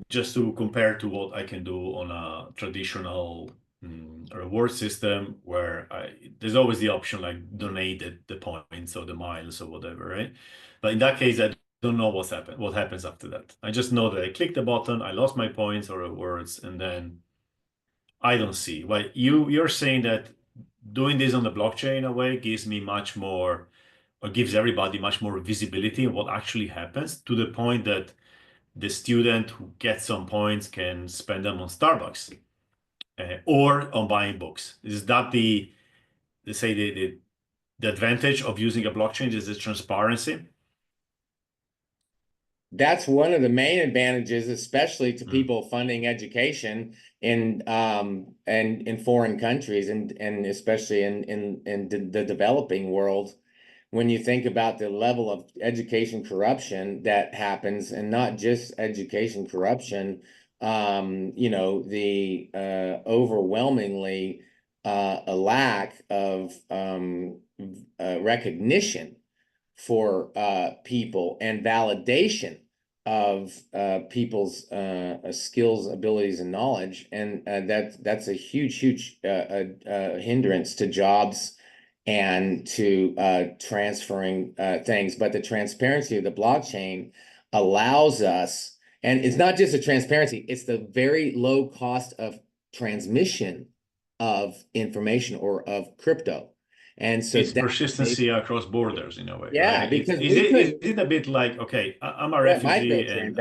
just to compare to what I can do on a traditional reward system where there's always the option like donate the points or the miles or whatever, right? But in that case, I don't know what happens after that. I just know that I clicked the button, I lost my points or rewards, and then I don't see. Well, you're saying that doing this on the blockchain in a way gives me much more, or gives everybody much more visibility of what actually happens, to the point that the student who gets some points can spend them on Starbucks or on buying books. Is that the advantage of using a blockchain, is the transparency? That's one of the main advantages, especially to people funding education in foreign countries, and especially in the developing world. When you think about the level of education corruption that happens, and not just education corruption, the overwhelmingly a lack of recognition for people and validation of people's skills, abilities, and knowledge, and that's a huge hindrance to jobs and to transferring things. But the transparency of the blockchain allows us, and it's not just the transparency, it's the very low cost of transmission of information or of crypto. And so it's persistency across borders in a way. Yeah, right? because is it a bit like, okay, I'm a refugee and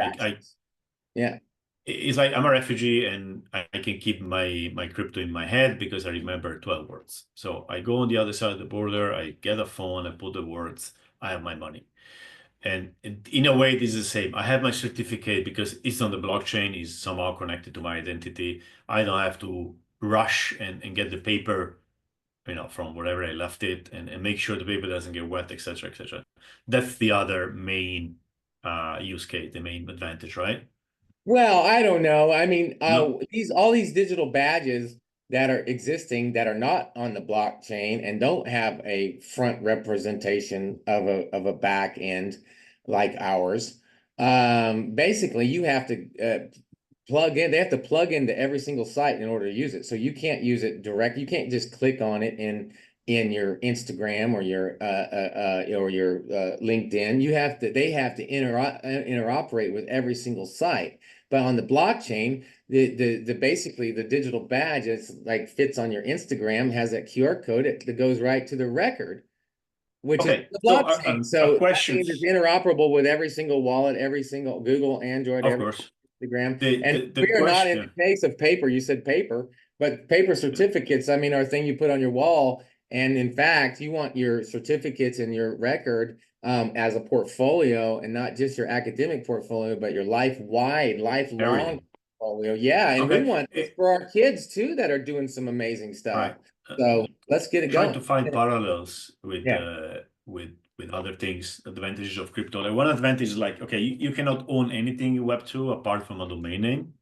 it's like I'm a refugee and I can keep my crypto in my head because I remember 12 words. So I go on the other side of the border, I get a phone, I put the words, I have my money. And in a way, this is the same. I have my certificate because it's on the blockchain, is somehow connected to my identity. I don't have to rush and get the paper, from wherever I left it, and make sure the paper doesn't get wet, etc., etc. That's the other main use case, the main advantage, right? Well, I don't know. I mean, all these digital badges that are existing that are not on the blockchain and don't have a front representation of a back end like ours. Basically, you have to plug in. They have to plug into every single site in order to use it. So you can't use it direct. You can't just click on it in your Instagram or your LinkedIn. They have to interoperate with every single site. But on the blockchain, basically the digital badge is like fits on your Instagram, has that QR code that goes right to the record, which is the blockchain. So that means it's interoperable with every single wallet, every single Google, Android, of course. Instagram. And we are not in the case of paper. You said paper, but paper certificates, I mean, are a thing you put on your wall And in fact, you want your certificates and your record as a portfolio, and not just your academic portfolio, but your lifelong Everything. portfolio. Yeah, and we Okay. want this for our kids too that are doing some amazing stuff. Right. So let's get it Trying to going. find parallels with Yeah. with other things, advantages of crypto. Like one advantage is like, okay, you cannot own anything in Web2 apart from a domain name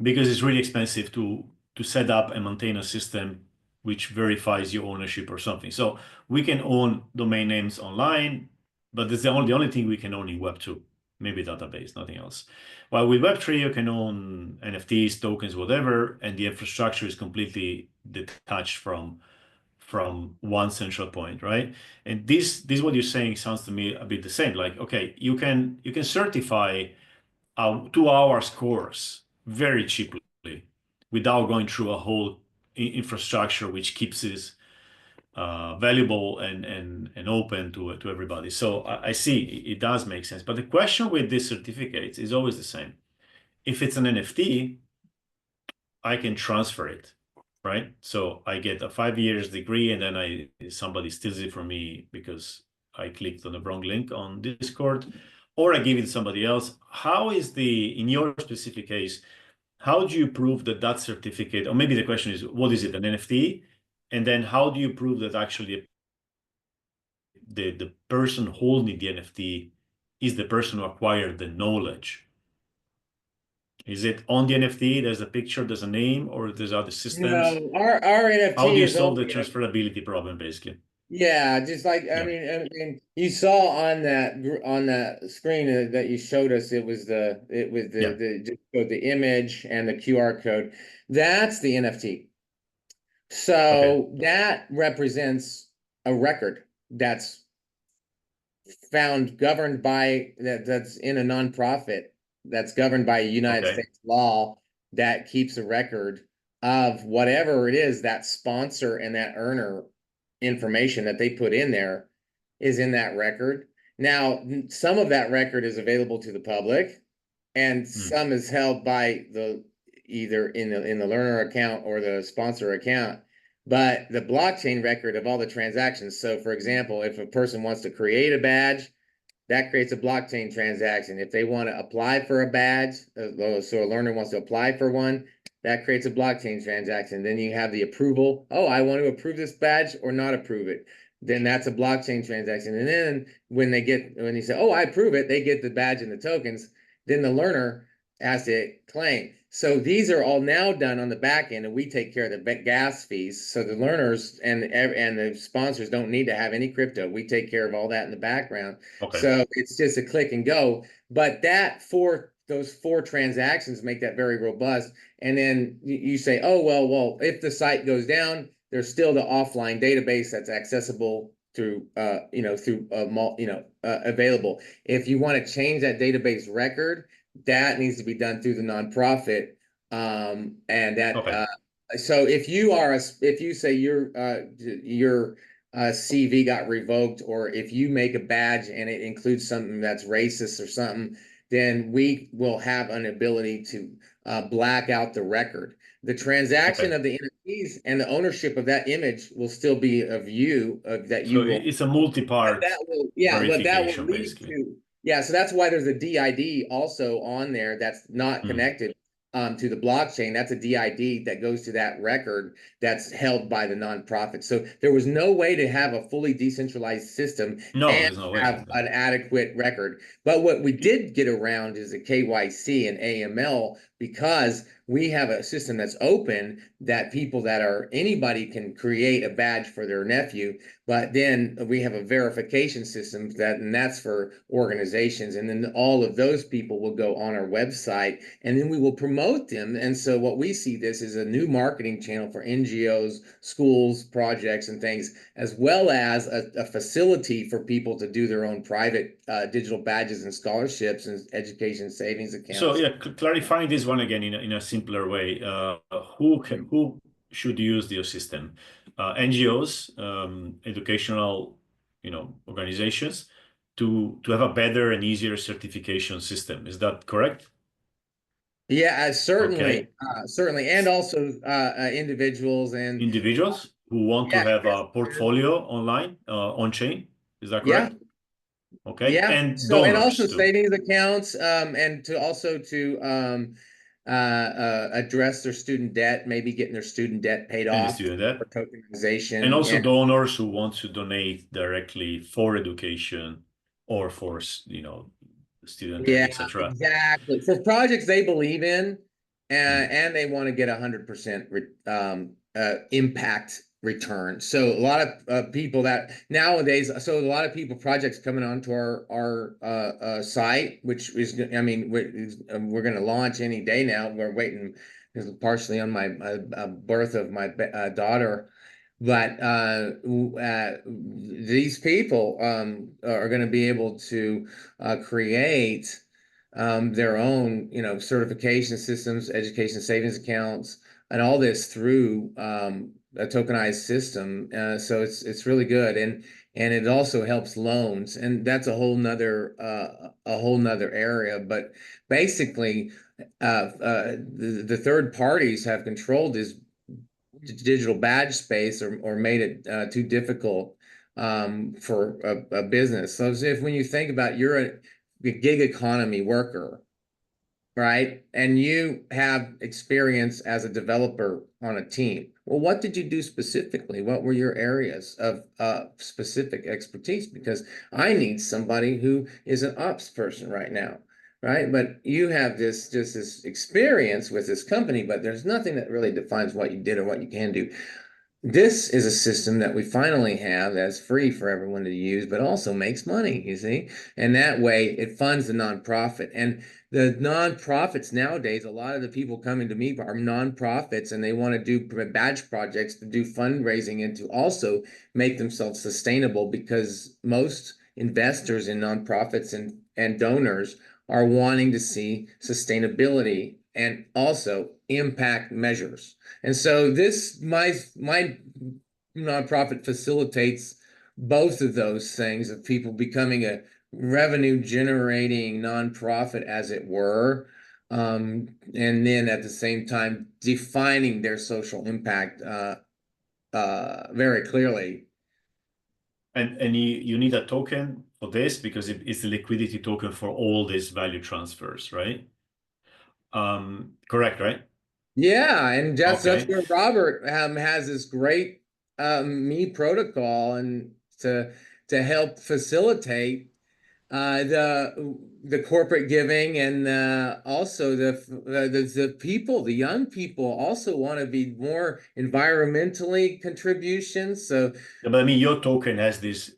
because it's really expensive to set up and maintain a system which verifies your ownership or something. So we can own domain names online, but that's the only thing we can own in Web2. Maybe database, nothing else. While with Web3, you can own NFTs, tokens, whatever, and the infrastructure is completely detached from one central point, right? And this what you're saying sounds to me a bit the same. Like, okay, you can certify a 2 hours course very cheaply without going through a whole infrastructure which keeps it valuable and open to everybody. So I see it does make sense. But the question with these certificates is always the same. If it's an NFT, I can transfer it, right? So I get a 5 years degree and then somebody steals it from me because I clicked on the wrong link on Discord, or I give it to somebody else. How is in your specific case, how do you prove that that certificate, or maybe the question is, what is it, an NFT? And then how do you prove that actually the person holding the NFT is the person who acquired the knowledge? Is it on the NFT? There's a picture, there's a name, or there's other systems? No, our How do NFT you is solve the only transferability problem, basically? yeah, just like Yeah. I mean, you saw on that screen that you showed us, it was Yeah. the image and the QR code. That's the NFT. Okay. So that represents a record that's governed by that's in a nonprofit that's governed by a United Okay. States law that keeps a record of whatever it is that sponsor and that earner information that they put in there is in that record. Now, some of that record is available to the public, and some is held by the either in the learner account or the sponsor account. But the blockchain record of all the transactions. So, for example, if a person wants to create a badge, that creates a blockchain transaction. If they want to apply for a badge, so a learner wants to apply for one, that creates a blockchain transaction. Then you have the approval. Oh, I want to approve this badge or not approve it. Then that's a blockchain transaction. And then when you say, oh, I approve it, they get the badge and the tokens. Then the learner has to claim. So these are all now done on the back end, and we take care of the gas fees. So the learners and the sponsors don't need to have any crypto. We take care of all that in the background. Okay. So it's just a click and go. But those four transactions make that very robust. And then you say, oh, well, if the site goes down, there's still the offline database that's accessible through available. If you want to change that database record, that needs to be done through the nonprofit. And that Okay. So if you say your CV got revoked, or if you make a badge and it includes something that's racist or something, then we will have an ability to black out the record. The transaction Okay. of the NFTs and the ownership of that image will still be of you, that you So will. it's a multi-part What that will verification, lead basically. to. Yeah, so that's why there's a DID also on there that's not connected to the blockchain. That's a DID that goes to that record that's held by the nonprofit. So there was no way to have a fully decentralized system No, and there's no way. have an adequate record. But what we did get around is a KYC and AML, because we have a system that's open, that anybody can create a badge for their nephew. But then we have a verification system and that's for organizations. And then all of those people will go on our website, and then we will promote them. And so what we see this is a new marketing channel for NGOs, schools, projects, and things, as well as a facility for people to do their own private digital badges and scholarships and education savings accounts. So yeah, clarifying this one again in a simpler way, who should use your system? NGOs, educational, organizations, to have a better and easier certification system. Is that correct? Yeah, certainly, Okay. certainly, and also individuals and Individuals? who want to Yeah. have a portfolio online, on chain. Is that Yeah. correct? Okay. Yeah. And So, and also donors too. savings accounts, and to also to address their student debt, maybe getting their student debt paid And the off student for debt. And tokenization. also Yeah. donors who want to donate directly for education or for, student debt, Yeah, etc. exactly. For projects they believe in, Mm. and they want to get 100% impact return. So a lot of people that nowadays, so a lot of people projects coming onto our site, which is, I mean, we're going to launch any day now. We're waiting partially on my birth of my daughter. But these people are going to be able to create their own, certification systems, education savings accounts, and all this through a tokenized system. So it's really good, and it also helps loans, and that's a whole nother area. But basically, the third parties have controlled this digital badge space, or made it too difficult for a business. So if when you think about, you're a gig economy worker, right? And you have experience as a developer on a team. Well, what did you do specifically? What were your areas of specific expertise? Because I need somebody who is an ops person right now, right? But you have this experience with this company, but there's nothing that really defines what you did or what you can do. This is a system that we finally have that's free for everyone to use, but also makes money, you see? And that way it funds the nonprofit. And the nonprofits nowadays, a lot of the people coming to me are nonprofits, and they want to do badge projects to do fundraising and to also make themselves sustainable, because most investors in nonprofits and donors are wanting to see sustainability and also impact measures. And so my nonprofit facilitates both of those things, of people becoming a revenue generating nonprofit, as it were, and then at the same time defining their social impact very clearly. And you need a token for this because it's the liquidity token for all these value transfers, right? Correct, right? Yeah, and that's Okay. where Robert has this great me protocol, and to help facilitate the corporate giving, and also the people, the young people also want to be more environmentally contributions. So Yeah, but I mean, your token has this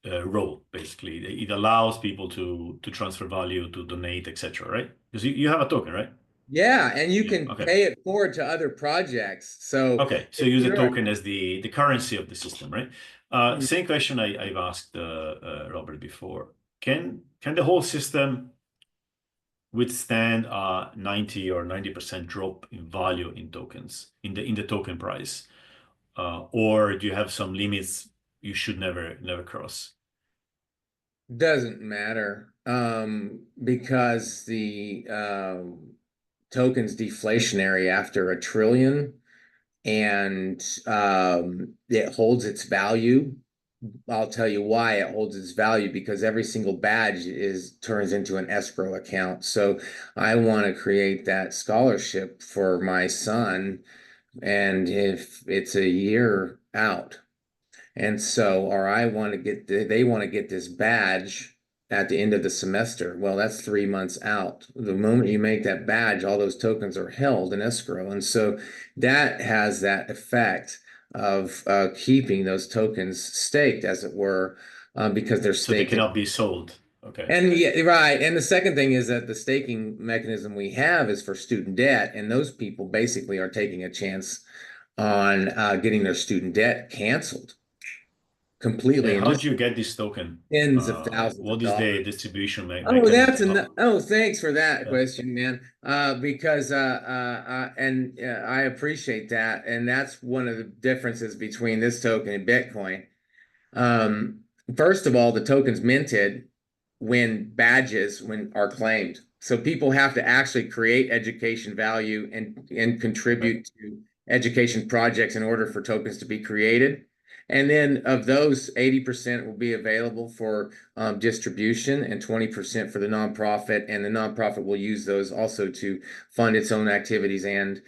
role basically. It allows people to transfer value, to donate, etc. Right? Because you have a token, right? yeah, and you Yeah. can Okay. pay it forward to other projects. So Okay. So if use the you're token as the currency of the system, right? Same question I've asked Robert before. Can the whole system withstand a 90 or 90% drop in value in tokens in the token price? Or do you have some limits you should never cross? Doesn't matter, because the token's deflationary after a trillion, and it holds its value. I'll tell you why it holds its value: because every single badge turns into an escrow account. So I want to create that scholarship for my son, and if it's a year out, and so, or I want to they want to get this badge at the end of the semester. Well, that's 3 months out. The moment you make that badge, all those tokens are held in escrow. And so that has that effect of keeping those tokens staked, as it were, because they're So they staked in. cannot be sold. Okay. And yeah, right. And the second thing is that the staking mechanism we have is for student debt, and those people basically are taking a chance on getting their student debt canceled completely, And and how this do you get this token? tens of thousands of What is the dollars. distribution Oh, mechanism? thanks for that Yeah. question, man. Because and I appreciate that, and that's one of the differences between this token and Bitcoin. Um, First of all, the token's minted when are claimed. So people have to actually create education value and Right. contribute to education projects in order for tokens to be created. And then of those, 80% will be available for distribution and 20% for the nonprofit. And the nonprofit will use those also to fund its own activities and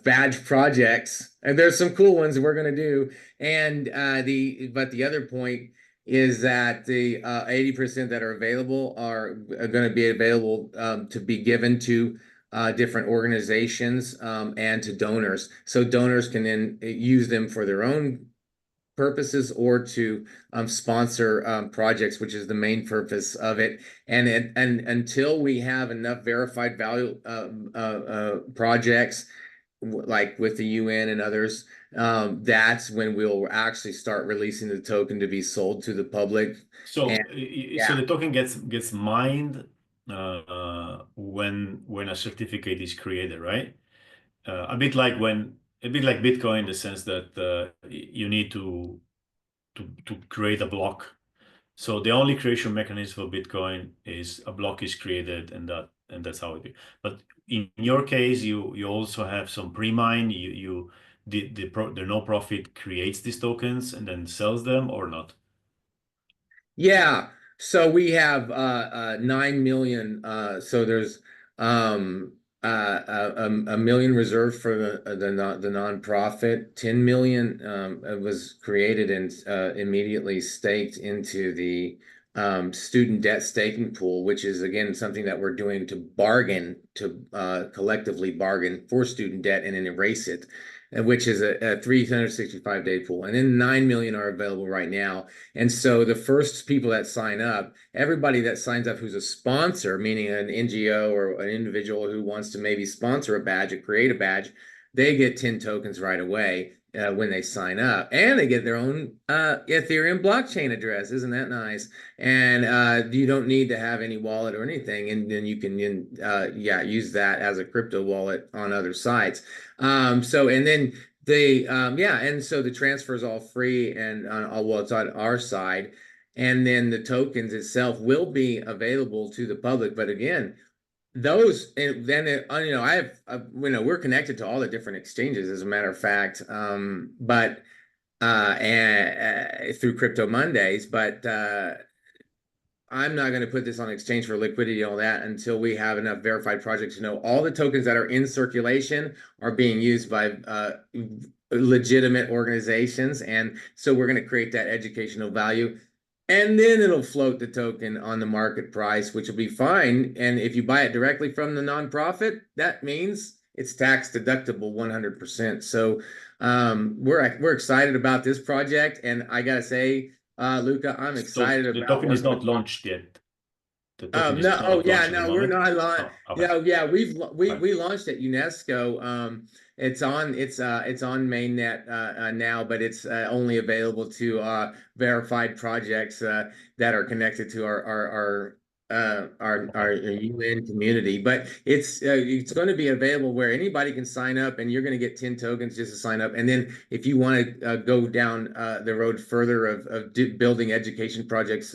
badge projects. And there's some cool ones that we're going to do. And but the other point is that the 80% that are available are going to be available to be given to different organizations and to donors. So donors can then use them for their own purposes or to sponsor projects, which is the main purpose of it. And until we have enough verified value projects, like with the UN and others, that's when we'll actually start releasing the token to be sold to the public. So the token gets mined when a certificate is created, right? A bit like Bitcoin, in the sense that you need to create a block. So the only creation mechanism for Bitcoin is a block is created, and that's how it is. But in your case, you also have some pre-mine. The no-profit creates these tokens and then sells them, or not? Yeah. So we have 9 million. So there's a million reserved for the nonprofit. 10 million was created and immediately staked into the student debt staking pool, which is again something that we're doing to collectively bargain for student debt and then erase it, which is a 365-day pool. And then 9 million are available right now. And so the first people that sign up, everybody that signs up who's a sponsor, meaning an NGO or an individual who wants to maybe sponsor a badge or create a badge, they get 10 tokens right away when they sign up. And they get their own Ethereum blockchain address. Isn't that nice? And you don't need to have any wallet or anything. And then you can use that as a crypto wallet on other sites. And then and so the transfer is all free and it's on our side. And then the tokens itself will be available to the public. But again, those, and then we're connected to all the different exchanges, as a matter of fact, but through Crypto Mondays. But I'm not going to put this on exchange for liquidity and all that until we have enough verified projects to know all the tokens that are in circulation are being used by legitimate organizations. And so we're going to create that educational value. And then it'll float the token on the market price, which will be fine. And if you buy it directly from the nonprofit, that means it's tax deductible 100%. So we're excited about this project. And I gotta say, Luca, I'm excited about the token is not launched yet. We're not. We launched at UNESCO. It's on mainnet now, but it's only available to verified projects that are connected to our UN community. But it's going to be available where anybody can sign up, and you're going to get 10 tokens just to sign up. And then if you want to go down the road further of building education projects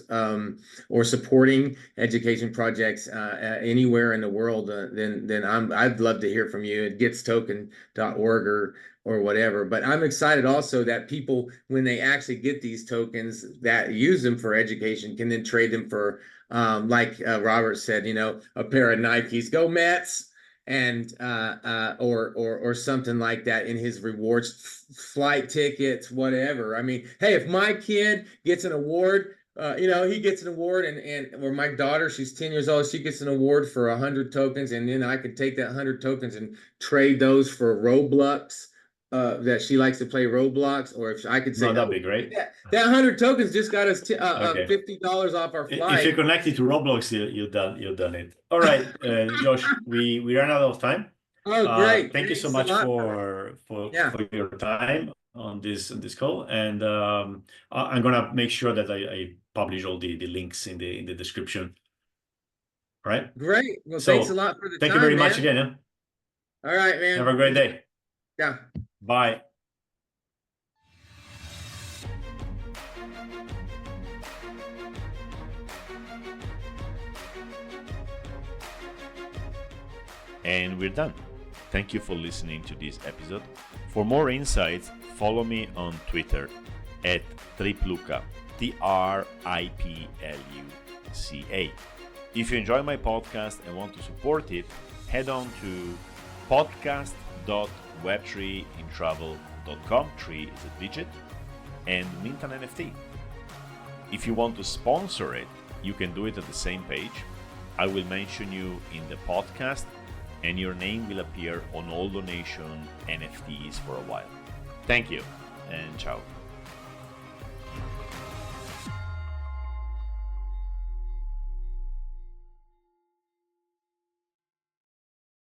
or supporting education projects anywhere in the world, then I'd love to hear from you at getstoken.org or whatever. But I'm excited also that people, when they actually get these tokens that use them for education, can then trade them for like Robert said, a pair of Nikes, go Mets, and or something like that in his rewards, flight tickets, whatever. I mean, hey, if my kid gets an award, he gets an award, or my daughter, she's 10 years old, she gets an award for 100 tokens, and then I could take that 100 tokens and trade those for Roblox. That she likes to play Roblox, or if I could say, that'd be great. That 100 tokens just got us $50 off our flight. If you're connected to Roblox, you've done it. All right, Josh, we ran out of time. Oh, great! Thank you so much for your time on this call, and I'm gonna make sure that I publish all the links in the description. All right. Great. Well, thanks a lot for the time. Thank you very much again. Yeah? All right, man. Have a great day. Yeah. Bye. And we're done. Thank you for listening to this episode. For more insights, follow me on Twitter at tripluca, TRIPLUCA. If you enjoy my podcast and want to support it, head on to podcast.web3intravel.com, 3 is a digit, and mint an NFT. If you want to sponsor it, you can do it at the same page. I will mention you in the podcast, and your name will appear on all donation NFTs for a while. Thank you, and ciao.